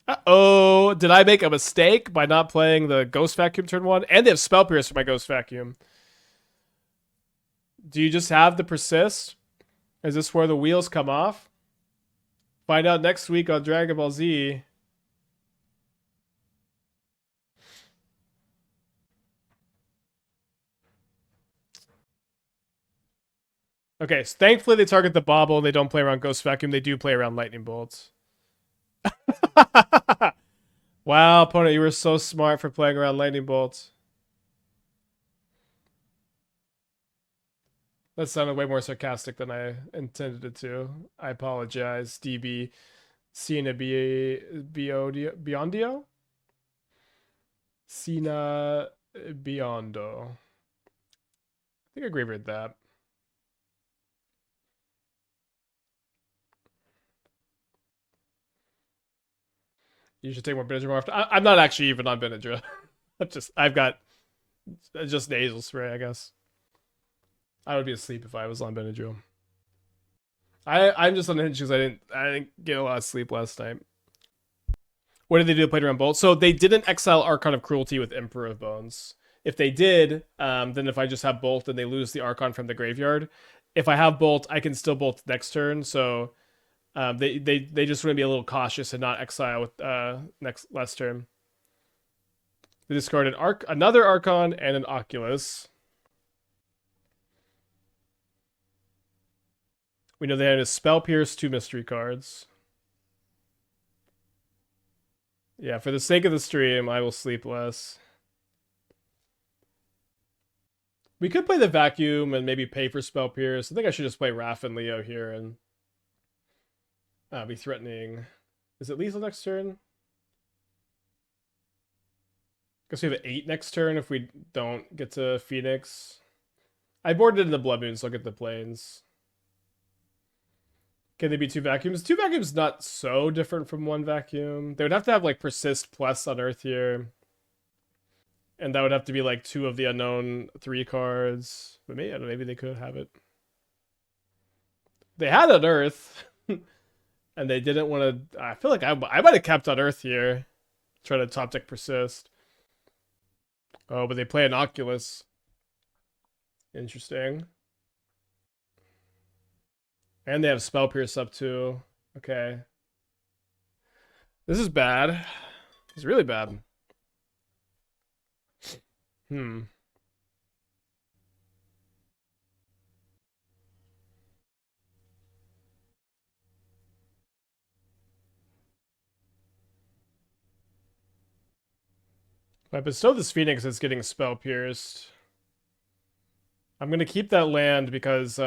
Uh-oh, did I make a mistake by not playing the Ghost Vacuum turn 1? And they have Spell Pierce for my Ghost Vacuum. Do you just have the Persist? Is this where the wheels come off? Find out next week on Dragon Ball Z. Okay, so thankfully they target the Bauble and they don't play around Ghost Vacuum. They do play around Lightning Bolts. Wow, opponent, you were so smart for playing around Lightning Bolts. That sounded way more sarcastic than I intended it to. I apologize, DB. Sina Biondio? Sina Biondo. I think I agree with that. You should take more Benadryl more often. I'm not actually even on Benadryl. I've got just nasal spray, I guess. I would be asleep if I was on Benadryl. I'm just unhinged because I didn't get a lot of sleep last night. What did they do to play around Bolt? So they didn't exile Archon of Cruelty with Emperor of Bones. If they did, then if I just have Bolt, then they lose the Archon from the graveyard. If I have Bolt, I can still Bolt next turn. So they just want to be a little cautious and not exile with last turn. They discarded another Archon and an Oculus. We know they had a Spell Pierce, 2 mystery cards. Yeah, for the sake of the stream, I will sleep less. We could play the Vacuum and maybe pay for Spell Pierce. I think I should just play Raph and Leo here and be threatening. Is it lethal next turn? Guess we have an 8 next turn if we don't get to Phoenix. I boarded in the Blood Moon, so I'll get the Plains. Can they be 2 Vacuums? 2 Vacuums not so different from 1 Vacuum. They would have to have like Persist plus Unearth here. And that would have to be like 2 of the unknown 3 cards. But maybe, I don't know, maybe they could have it. They had Unearth. And they didn't want to... I feel like I might have kept Unearth here. Try to top deck Persist. Oh, but they play an Oculus. Interesting. And they have Spell Pierce up too. Okay. This is bad. It's really bad. I bestow this Phoenix is getting spell pierced. I'm gonna keep that land because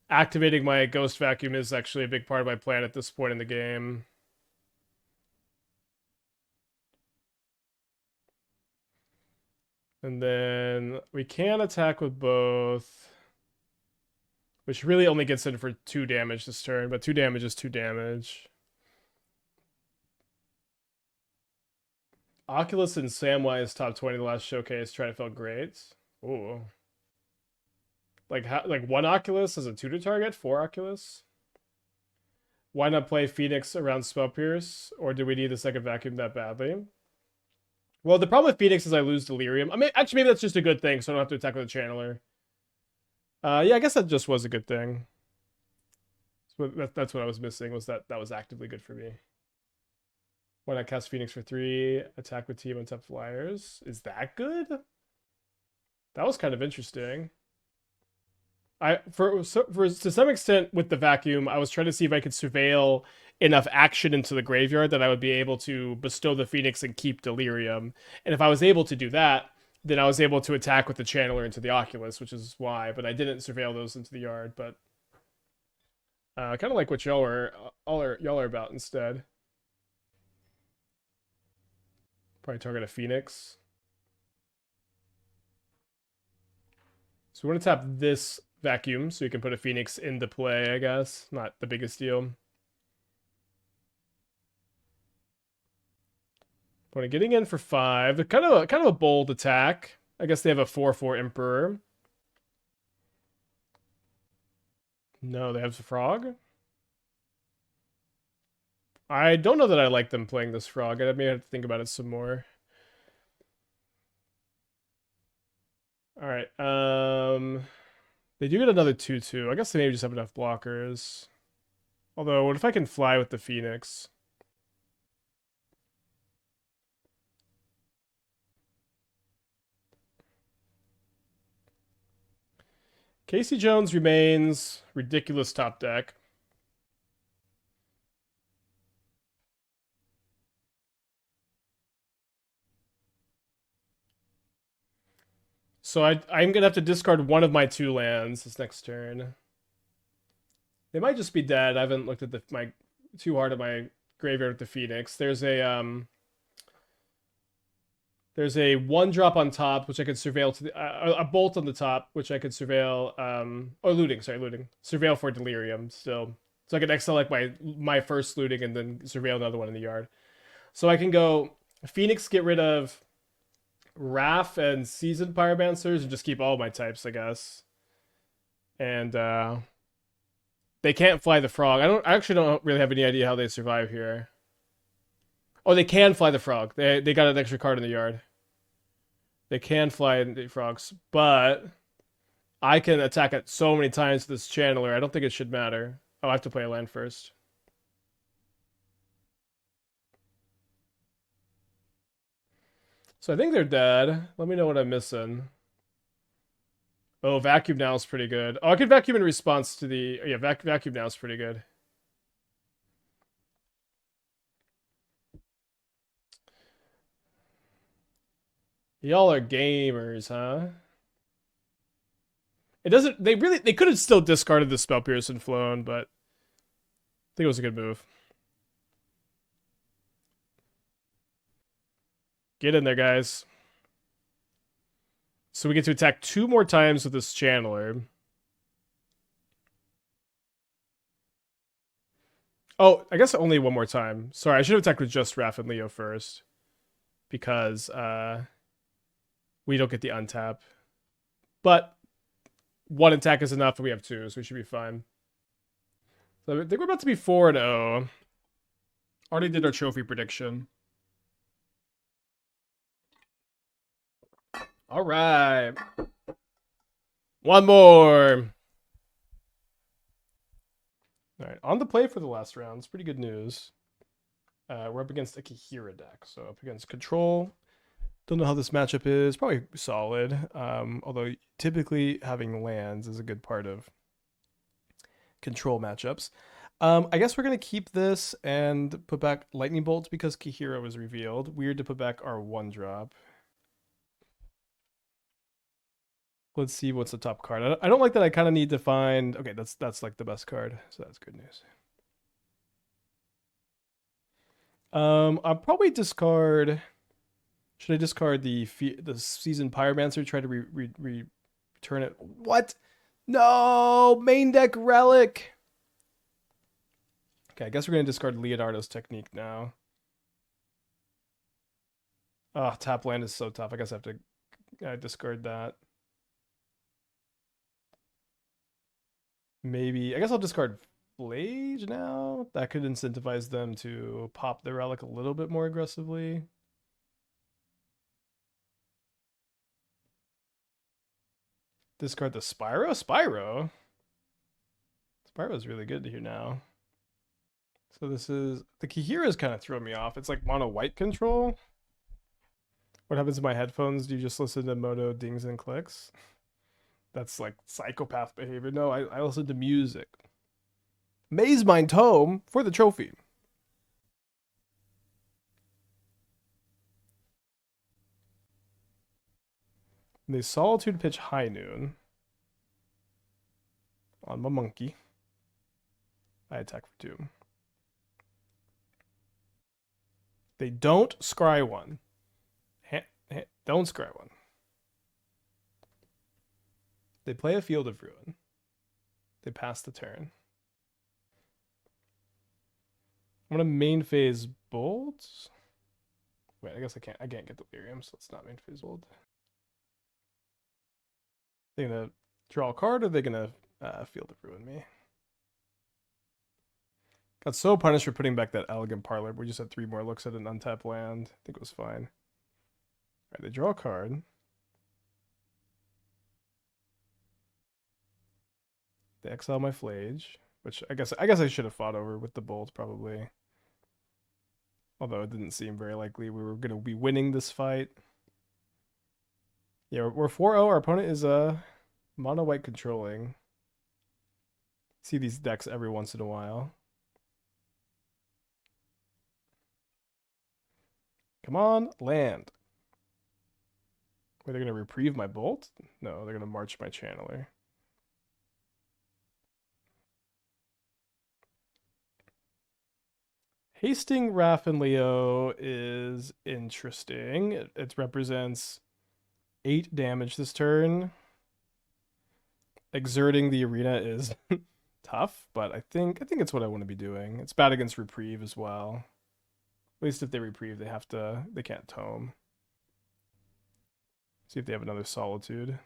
activating my Ghost Vacuum is actually a big part of my plan at this point in the game. And then we can attack with both, which really only gets in for 2 damage this turn, but 2 damage is 2 damage. Oculus and Samwise top 20 the last showcase. Trying to feel great. Ooh. Like how, like 1 Oculus is a tutor target? 4 Oculus? Why not play Phoenix around Spell Pierce? Or do we need the second vacuum that badly? Well, the problem with Phoenix is I lose Delirium. I mean, actually, maybe that's just a good thing, so I don't have to attack with a Channeler. Yeah, I guess that just was a good thing. So that's what I was missing, was that was actively good for me. Why not cast Phoenix for 3, attack with team and top flyers? Is that good? That was kind of interesting. To some extent with the vacuum, I was trying to see if I could surveil enough action into the graveyard that I would be able to bestow the Phoenix and keep Delirium. And if I was able to do that, then I was able to attack with the Channeler into the Oculus, which is why. But I didn't surveil those into the yard. But kind of like what y'all are about instead. Probably target a Phoenix. So we want to tap this vacuum so you can put a Phoenix into play, I guess. Not the biggest deal. But getting in for 5. They're kind of a bold attack. I guess they have a 4/4 Emperor. No, they have a Frog. I don't know that I like them playing this Frog. I may have to think about it some more. All right. They do get another 2/2. I guess they maybe just have enough blockers. Although, what if I can fly with the Phoenix? Casey Jones remains ridiculous top deck. So I'm going to have to discard one of my 2 lands this next turn. They might just be dead. I haven't looked at my too hard at my graveyard with the Phoenix. There's a 1-drop on top, which I could surveil to the, a bolt on the top, which I could surveil, or looting, surveil for Delirium still. So I could exile like my first looting and then surveil another one in the yard. So I can go Phoenix, get rid of Raph and Seasoned Pyromancers and just keep all my types, I guess. And they can't fly the frog. I actually don't really have any idea how they survive here. Oh, they can fly the frog. They got an extra card in the yard. They can fly the frogs, but I can attack it so many times with this Channeler. I don't think it should matter. Oh, I have to play a land first. So I think they're dead. Let me know what I'm missing. Oh, Vacuum Now is pretty good. Oh, I could Vacuum in response to the... Yeah, Vacuum Now is pretty good. Y'all are gamers, huh? It doesn't... They could have still discarded the Spell Pierce and flown, but... I think it was a good move. Get in there, guys. So we get to attack 2 more times with this Channeler. Oh, I guess only 1 more time. Sorry, I should have attacked with just Raph and Leo first. Because we don't get the untap. But 1 attack is enough and we have 2, so we should be fine. So I think we're about to be 4-0. Already did our trophy prediction. All right. 1 more. All right, on the play for the last round. It's pretty good news. We're up against a Kahira deck, so up against Control. Don't know how this matchup is. Probably solid. Although typically having lands is a good part of Control matchups. I guess we're gonna keep this and put back lightning bolts because Kihira was revealed. Weird to put back our 1-drop. Let's see what's the top card. I don't like that I kind of need to find... Okay, that's like the best card, so that's good news. I'll probably discard... Should I discard the Seasoned Pyromancer, try to return it? What? No! Main deck Relic! Okay, I guess we're going to discard Leonardo's Technique now. Oh, tap land is so tough. I guess I have to discard that. Maybe... I guess I'll discard Phlage now. That could incentivize them to pop the Relic a little bit more aggressively. Discard the Spyro? Spyro is really good here now. So this is... The Kihira is kind of throwing me off. It's like mono white control. What happens to my headphones? Do you just listen to mono dings and clicks? That's like psychopath behavior. No, I listen to music. Maze Mind Tome for the trophy. And they Solitude pitch High Noon on my monkey. I attack for 2. They don't scry 1. Don't scry 1. They play a Field of Ruin. They pass the turn. I'm gonna main phase Bolt. Wait, I guess I can't get Delirium, so it's not main phase Bolt. They're gonna draw a card, or are they gonna Field of Ruin me? Got so punished for putting back that Elegant Parlor. We just had 3 more looks at an untapped land. I think it was fine. Alright, they draw a card. They exile my Phlage, which I guess I should have fought over with the Bolt, probably. Although it didn't seem very likely we were going to be winning this fight. Yeah, we're 4-0. Our opponent is mono white controlling. See these decks every once in a while. Come on, land. Wait, they're going to reprieve my Bolt? No, they're going to march my Channeler. Hasting Raph and Leo is interesting. It represents 8 damage this turn. Exerting the arena is tough, but I think it's what I want to be doing. It's bad against reprieve as well. At least if they reprieve, they can't tome. See if they have another Solitude.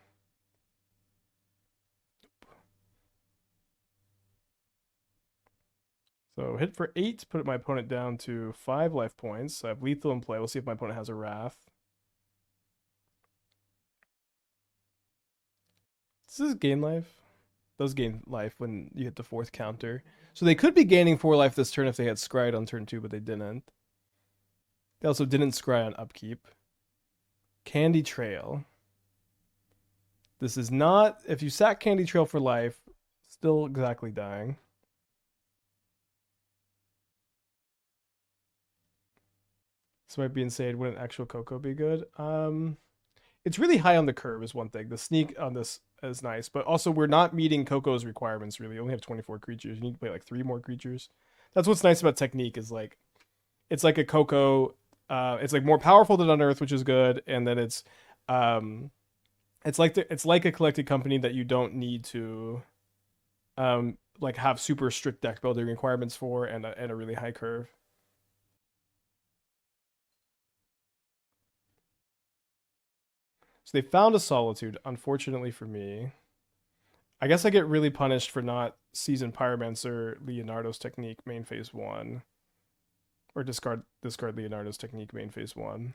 So hit for 8, put my opponent down to 5 life points. So I have lethal in play. We'll see if my opponent has a Wrath. This is gain life. Does gain life when you hit the 4th counter. So they could be gaining 4 life this turn if they had scryed on turn 2, but they didn't. They also didn't scry on upkeep. Candy Trail. This is not... If you sack Candy Trail for life, still exactly dying. This might be insane. Wouldn't actual Coco be good? It's really high on the curve is one thing. The sneak on this is nice, but also we're not meeting Coco's requirements really. You only have 24 creatures. You need to play like 3 more creatures. That's what's nice about Technique is like, it's like a Coco. It's like more powerful than Unearth, which is good, and then it's like a collected company that you don't need to like have super strict deck building requirements for and a really high curve. So they found a Solitude, unfortunately for me. I guess I get really punished for not Seasoned Pyromancer Leonardo's Technique main phase 1. Or discard Leonardo's Technique main phase 1.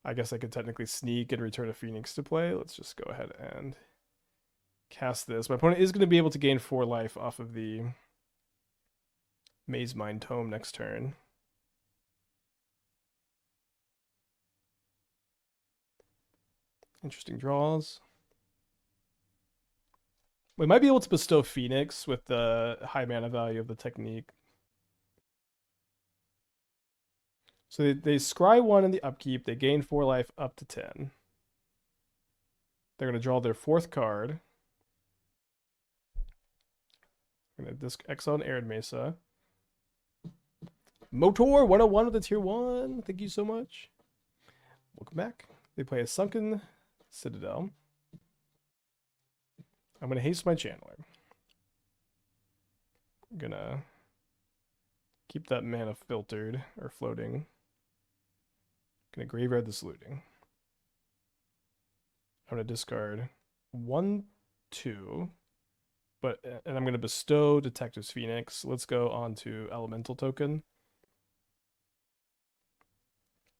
I guess I could technically sneak and return a Phoenix to play. Let's just go ahead and cast this. My opponent is going to be able to gain 4 life off of the Maze Mind Tome next turn. Interesting draws. We might be able to bestow Phoenix with the high mana value of the technique. So they scry 1 in the upkeep. They gain 4 life up to 10. They're going to draw their 4th card. I'm going to exile an Arid Mesa. Motor 101 with a tier 1. Thank you so much. Welcome back. They play a Sunken Citadel. I'm going to haste my Channeler. I'm going to keep that mana filtered or floating. Going to graveyard this looting. I'm going to discard 1, 2. And I'm going to bestow Detective's Phoenix. Let's go on to Elemental Token.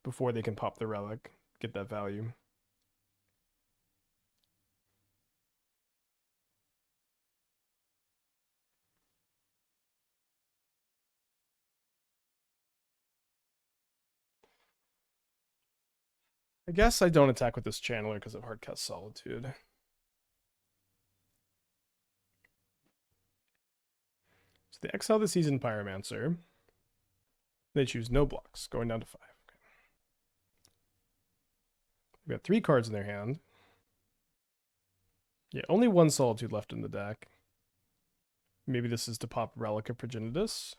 Before they can pop the relic, get that value. I guess I don't attack with this Channeler because of Hardcast Solitude. So they exile the Seasoned Pyromancer. They choose no blocks, going down to 5. Okay. They've got 3 cards in their hand. Yeah, only 1 Solitude left in the deck. Maybe this is to pop Relic of Progenitus.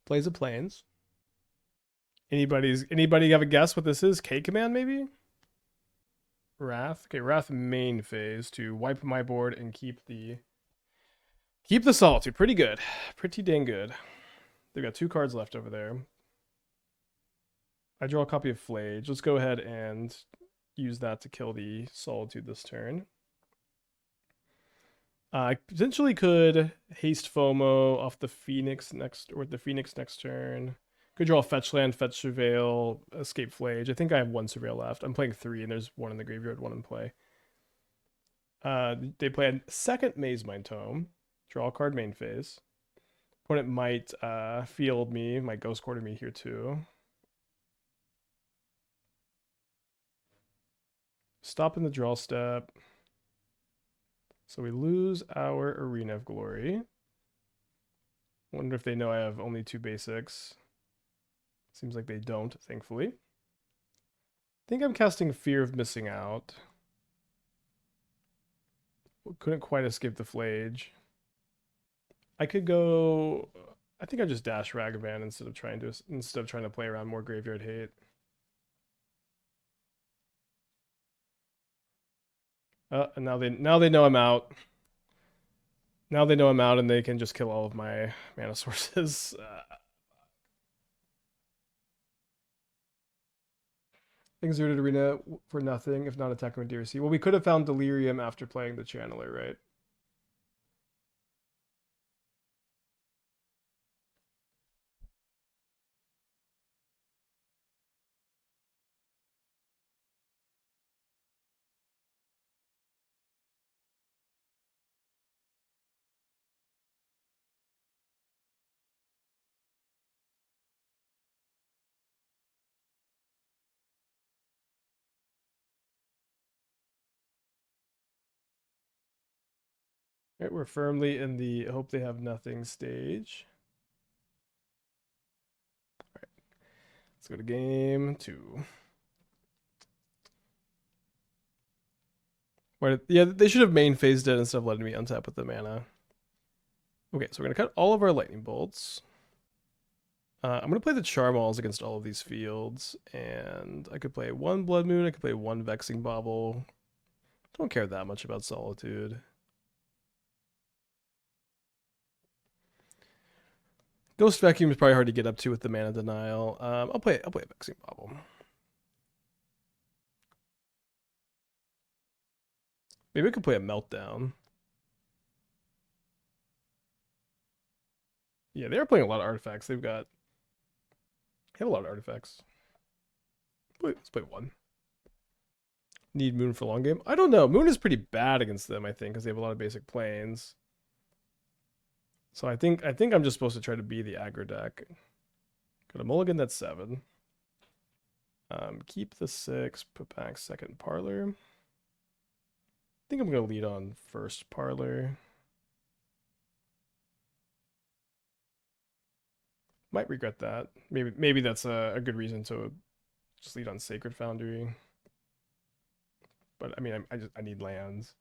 Plays a Plains. Anybody have a guess what this is? K command maybe? Wrath. Okay, Wrath main phase to wipe my board and keep the Solitude. Pretty good. Pretty dang good. They've got 2 cards left over there. I draw a copy of Phlage. Let's go ahead and use that to kill the Solitude this turn. I potentially could haste FOMO off the Phoenix next turn. Could draw a fetch land, fetch Surveil, escape Phlage. I think I have 1 Surveil left. I'm playing 3, and there's 1 in the graveyard, 1 in play. They play a second Mazemind Tome. Draw a card main phase. Opponent might field me, might Ghost Quarter me here too. Stop in the draw step. So we lose our Arena of Glory. Wonder if they know I have only 2 basics. Seems like they don't, thankfully. I think I'm casting Fear of Missing Out. Couldn't quite escape the Phlage. I could go... I think I just dash Ragavan instead of trying to play around more graveyard hate. And now they know I'm out. Now they know I'm out, and they can just kill all of my mana sources. Exerted Arena for nothing, if not attacking with DRC. Well, we could have found Delirium after playing the Channeler, right? Right, we're firmly in the hope they have nothing stage. All right, let's go to game 2. Yeah, they should have main phased it instead of letting me untap with the mana. Okay, so we're going to cut all of our lightning bolts. I'm going to play the Charmaws against all of these fields, and I could play 1 Blood Moon, I could play 1 Vexing Bauble. Don't care that much about Solitude. Ghost Vacuum is probably hard to get up to with the mana denial. I'll play a Vexing Bauble. Maybe I could play a Meltdown. Yeah, they're playing a lot of artifacts. They have a lot of artifacts. Let's play 1. Need Moon for long game? I don't know. Moon is pretty bad against them, I think, because they have a lot of basic planes. So I think I'm just supposed to try to be the aggro deck. Got a mulligan, that's 7. Keep the 6, put back Second Parlor. think I'm gonna lead on first Parlor. Might regret that. Maybe that's a good reason to just lead on Sacred Foundry. But I mean, I need lands.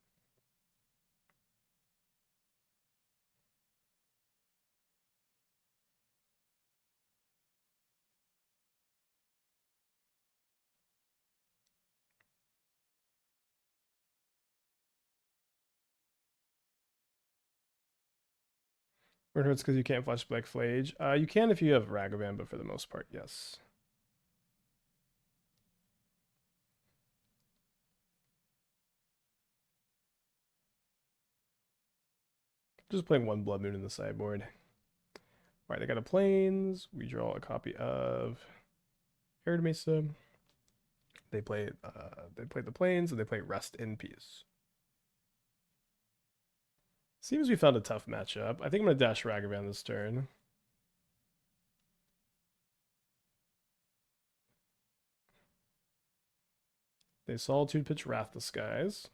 Or it's because you can't flush Black Phlage. You can if you have Ragavan, but for the most part, yes. Just playing one Blood Moon in the sideboard. All right, they got a Plains. We draw a copy of Arid Mesa. They play the Plains, and they play Rest in Peace. Seems we found a tough matchup. I think I'm gonna dash Ragavan this turn. They Solitude pitch Wrath the Skies.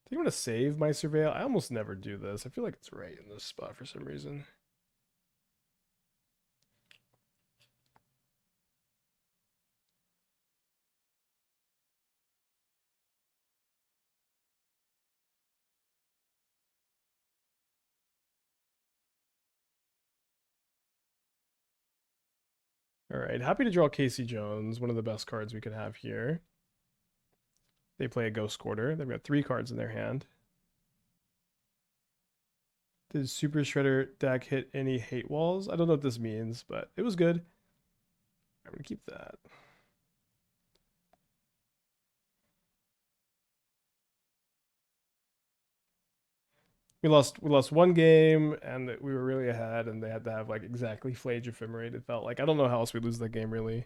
I think I'm gonna save my Surveil. I almost never do this. I feel like it's right in this spot for some reason. All right, happy to draw Casey Jones, one of the best cards we could have here. They play a Ghost Quarter. They've got 3 cards in their hand. Did Super Shredder deck hit any hate walls? I don't know what this means, but it was good. I'm gonna keep that. We lost one game, and we were really ahead, and they had to have like exactly Phlage Ephemerate. It felt like I don't know how else we lose that game really.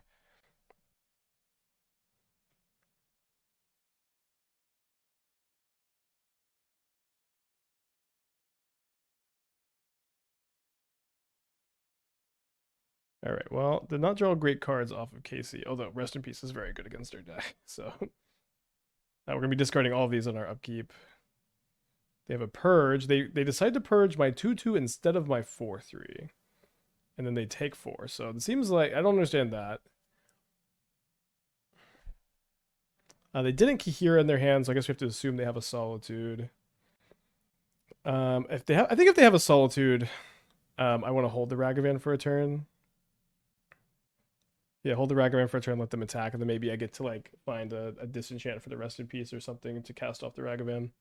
All right, well, did not draw great cards off of Casey, although Rest in Peace is very good against our deck. So now we're gonna be discarding all of these on our upkeep. They have a Purge. They decide to purge my 2/2 instead of my 4/3, and then they take 4. So it seems like I don't understand that. They didn't Kihira in their hands, so I guess we have to assume they have a Solitude. If they have, I think if they have a Solitude, I want to hold the Ragavan for a turn. Yeah, hold the Ragavan for a turn, let them attack, and then maybe I get to like find a disenchant for the Rest in Peace or something to cast off the Ragavan.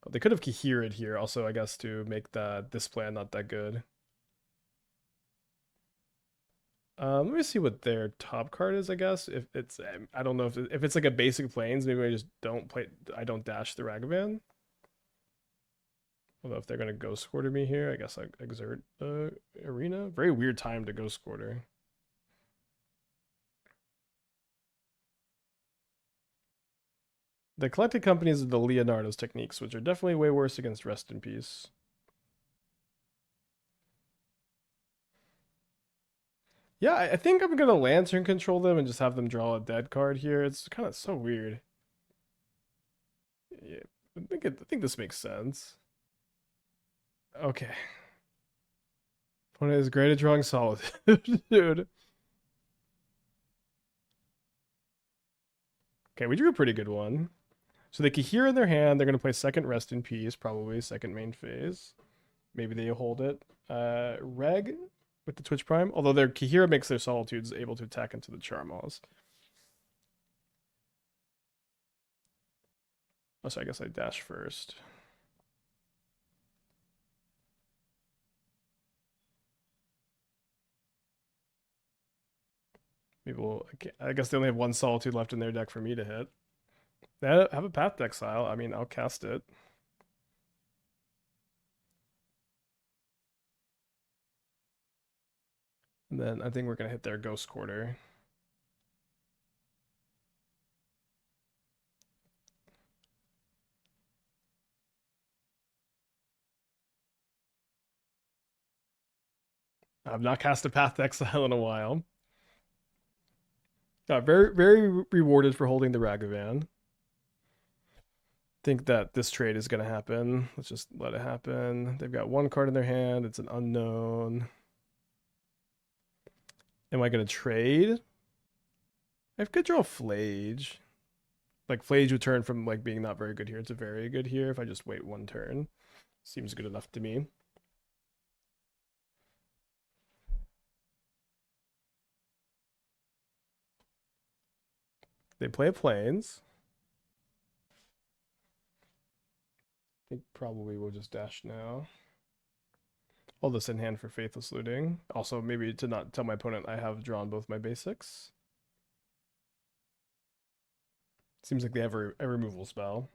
Oh, they could have Kihira'd here also, I guess, to make this plan not that good. Let me see what their top card is, I guess. If it's, I don't know if it's like a basic planes, maybe I just don't play, I don't dash the Ragavan. Although if they're going to Ghost Quarter me here, I guess I exert Arena. Very weird time to Ghost Quarter. The collected companies of the Leonardo's techniques, which are definitely way worse against Rest in Peace. Yeah, I think I'm gonna Lantern control them and just have them draw a dead card here. It's kind of so weird. Yeah, I think this makes sense. Okay. Opponent is great at drawing Solitude, dude. Okay, we drew a pretty good one. So they Kihira in their hand. They're gonna play second Rest in Peace, probably second main phase. Maybe they hold it. Reg with the Twitch Prime. Although their Kihira makes their Solitudes able to attack into the Charmaws. Oh, so I guess I dash first. Maybe we'll. I guess they only have one Solitude left in their deck for me to hit. They have a Path Exile. I mean, I'll cast it. And then I think we're going to hit their Ghost Quarter. I've not cast a Path to Exile in a while. Very, very rewarded for holding the Ragavan. Think that this trade is going to happen. Let's just let it happen. They've got one card in their hand. It's an unknown. Am I going to trade? I could draw Phlage. Like, Phlage would turn from like being not very good here to very good here if I just wait one turn. Seems good enough to me. They play Plains. I think probably we'll just dash now. All this in hand for Faithless Looting. Also, maybe to not tell my opponent I have drawn both my basics. Seems like they have a removal spell.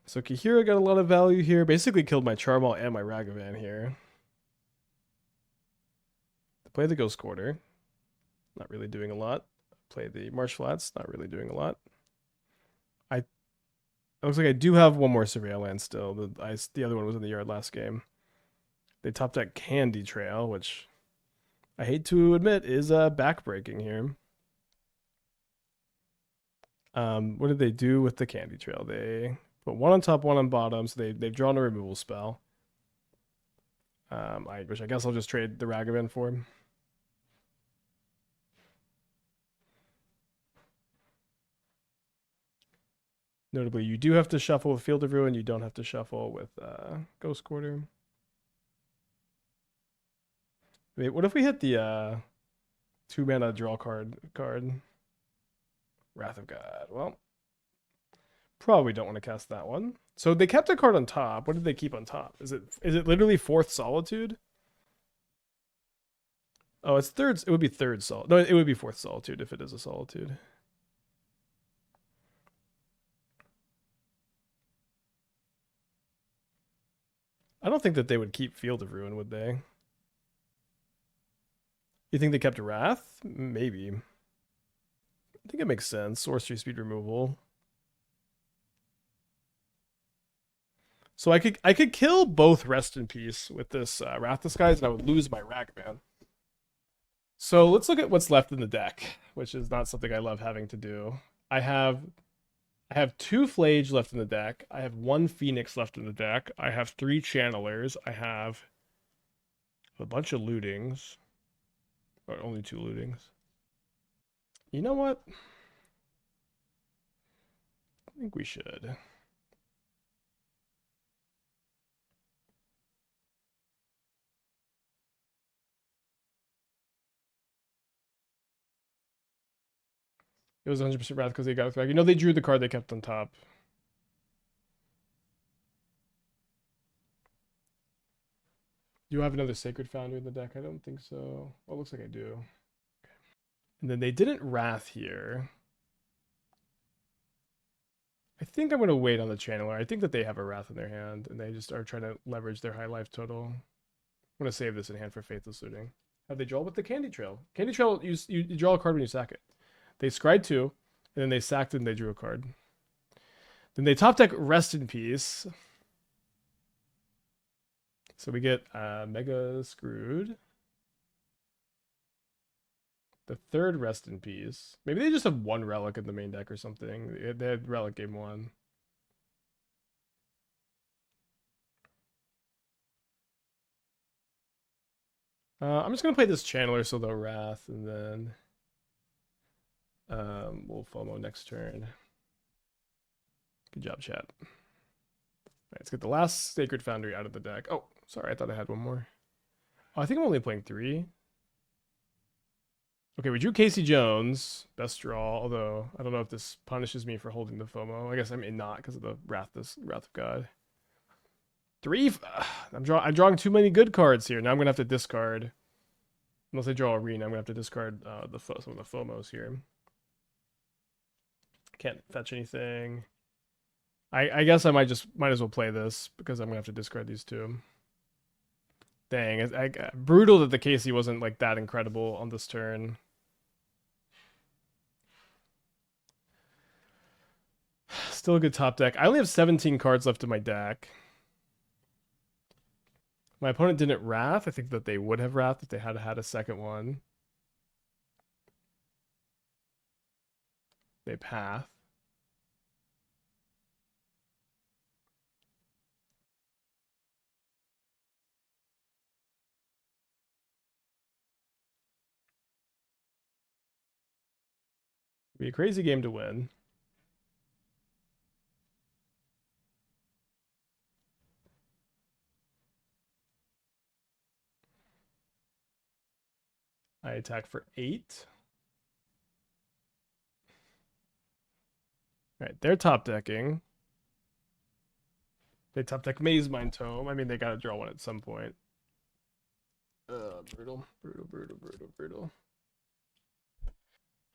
So Kihira got a lot of value here. Basically killed my Charmaw and my Ragavan here. Play the Ghost Quarter. Not really doing a lot. Play the Marsh Flats. Not really doing a lot. It looks like I do have one more Surveil land still. The other one was in the yard last game. They top deck Candy Trail, which I hate to admit is backbreaking here. What did they do with the Candy Trail? They put one on top, one on bottom, so they've drawn a removal spell. Which I guess I'll just trade the Ragavan for him. Notably, you do have to shuffle with Field of Ruin. You don't have to shuffle with Ghost Quarter. Wait, what if we hit the 2-mana draw card? Wrath of God. Well, probably don't want to cast that one. So they kept a card on top. What did they keep on top? Is it literally fourth Solitude? Oh, it's third. It would be third Solitude. No, it would be fourth Solitude if it is a Solitude. I don't think that they would keep Field of Ruin, would they? You think they kept Wrath? Maybe. I think it makes sense. Sorcery speed removal. So I could kill both Rest in Peace with this Wrath Disguise, and I would lose my Ragavan. So let's look at what's left in the deck, which is not something I love having to do. I have 2 Phlage left in the deck. I have 1 Phoenix left in the deck. I have 3 Channelers. I have a bunch of Lootings. Or only 2 Lootings. You know what? I think we should. It was 100% Wrath because they got it back. You know, they drew the card they kept on top. Do I have another Sacred Foundry in the deck? I don't think so. Well, it looks like I do. Okay. And then they didn't Wrath here. I think I'm going to wait on the Channeler. I think that they have a Wrath in their hand, and they just are trying to leverage their high life total. I'm going to save this in hand for Faithless Looting. Have they draw with the Candy Trail? Candy Trail, you draw a card when you sack it. They scryed 2, and then they sacked it and they drew a card. Then they top deck Rest in Peace. So we get Mega Screwed. The 3rd Rest in Peace. Maybe they just have 1 Relic in the main deck or something. They had Relic game 1. I'm just going to play this Channeler, so they'll Wrath, and then we'll FOMO next turn. Good job, chat. All right, let's get the last Sacred Foundry out of the deck. Oh, sorry, I thought I had one more. Oh, I think I'm only playing 3. Okay, we drew Casey Jones, best draw, although I don't know if this punishes me for holding the FOMO. I guess I may not because of the Wrath of God. 3? I'm drawing too many good cards here. Now I'm going to have to discard. Unless I draw Arena, I'm going to have to discard some of the FOMOs here. Can't fetch anything. I guess I might as well play this because I'm going to have to discard these 2. Dang, brutal that the Casey wasn't like that incredible on this turn. Still a good top deck. I only have 17 cards left in my deck. My opponent didn't Wrath. I think that they would have Wrath if they had had a second one. They Path. Be a crazy game to win. I attack for 8. All right, they're top decking. They top deck Maze Mind Tome. I mean, they gotta draw one at some point. Brutal.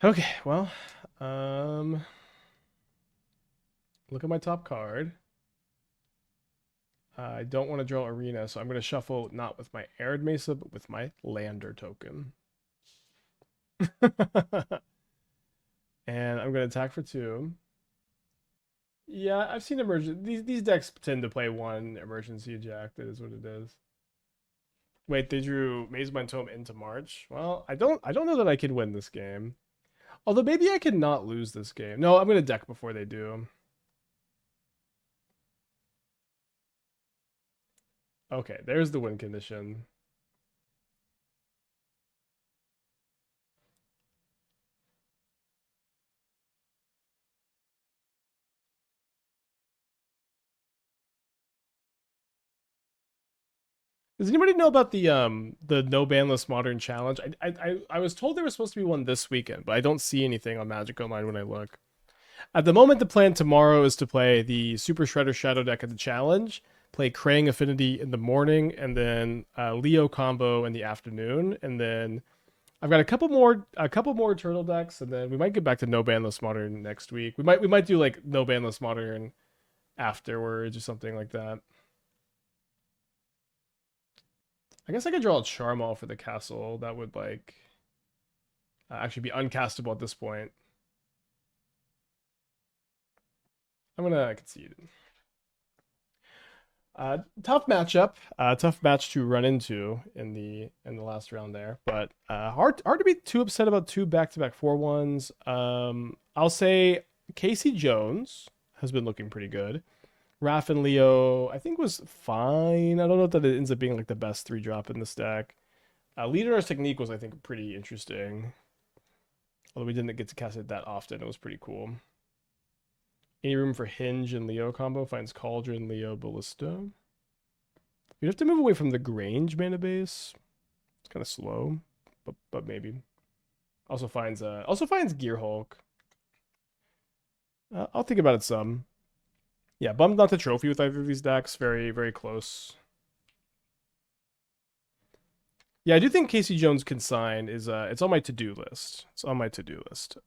Okay, well, look at my top card. I don't want to draw Arena, so I'm going to shuffle not with my Arid Mesa, but with my Lander token. And I'm going to attack for 2. Yeah, I've seen these decks tend to play one emergency eject. That is what it is. Wait, they drew Maze Mind Tome into March. Well, I don't know that I can win this game. Although maybe I can not lose this game. No, I'm going to deck before they do. Okay, there's the win condition. Does anybody know about the no banless modern challenge? I was told there was supposed to be one this weekend, but I don't see anything on Magic Online when I look. At the moment, the plan tomorrow is to play the Super Shredder Shadow deck at the challenge, play Krang Affinity in the morning, and then Leo combo in the afternoon, and then I've got a couple more turtle decks, and then we might get back to no banless modern next week. We might do like no banless modern afterwards or something like that. I guess I could draw a Charmaw for the castle. That would like actually be uncastable at this point. I'm gonna concede. Tough matchup, tough match to run into in the last round there, but hard to be too upset about 2 back-to-back 4-1s. I'll say Casey Jones has been looking pretty good. Raph and Leo, I think, was fine. I don't know if that it ends up being like the best 3-drop in this deck. Leader's Technique was, I think, pretty interesting. Although we didn't get to cast it that often, it was pretty cool. Any room for Hinge and Leo combo finds Cauldron, Leo, Ballista. You'd have to move away from the Grange mana base. It's kind of slow, but maybe. Also finds Gear Hulk. I'll think about it some. Yeah, bummed not the trophy with either of these decks. Very, very close. Yeah, I do think Casey Jones Consign is it's on my to-do list. It's on my to-do list.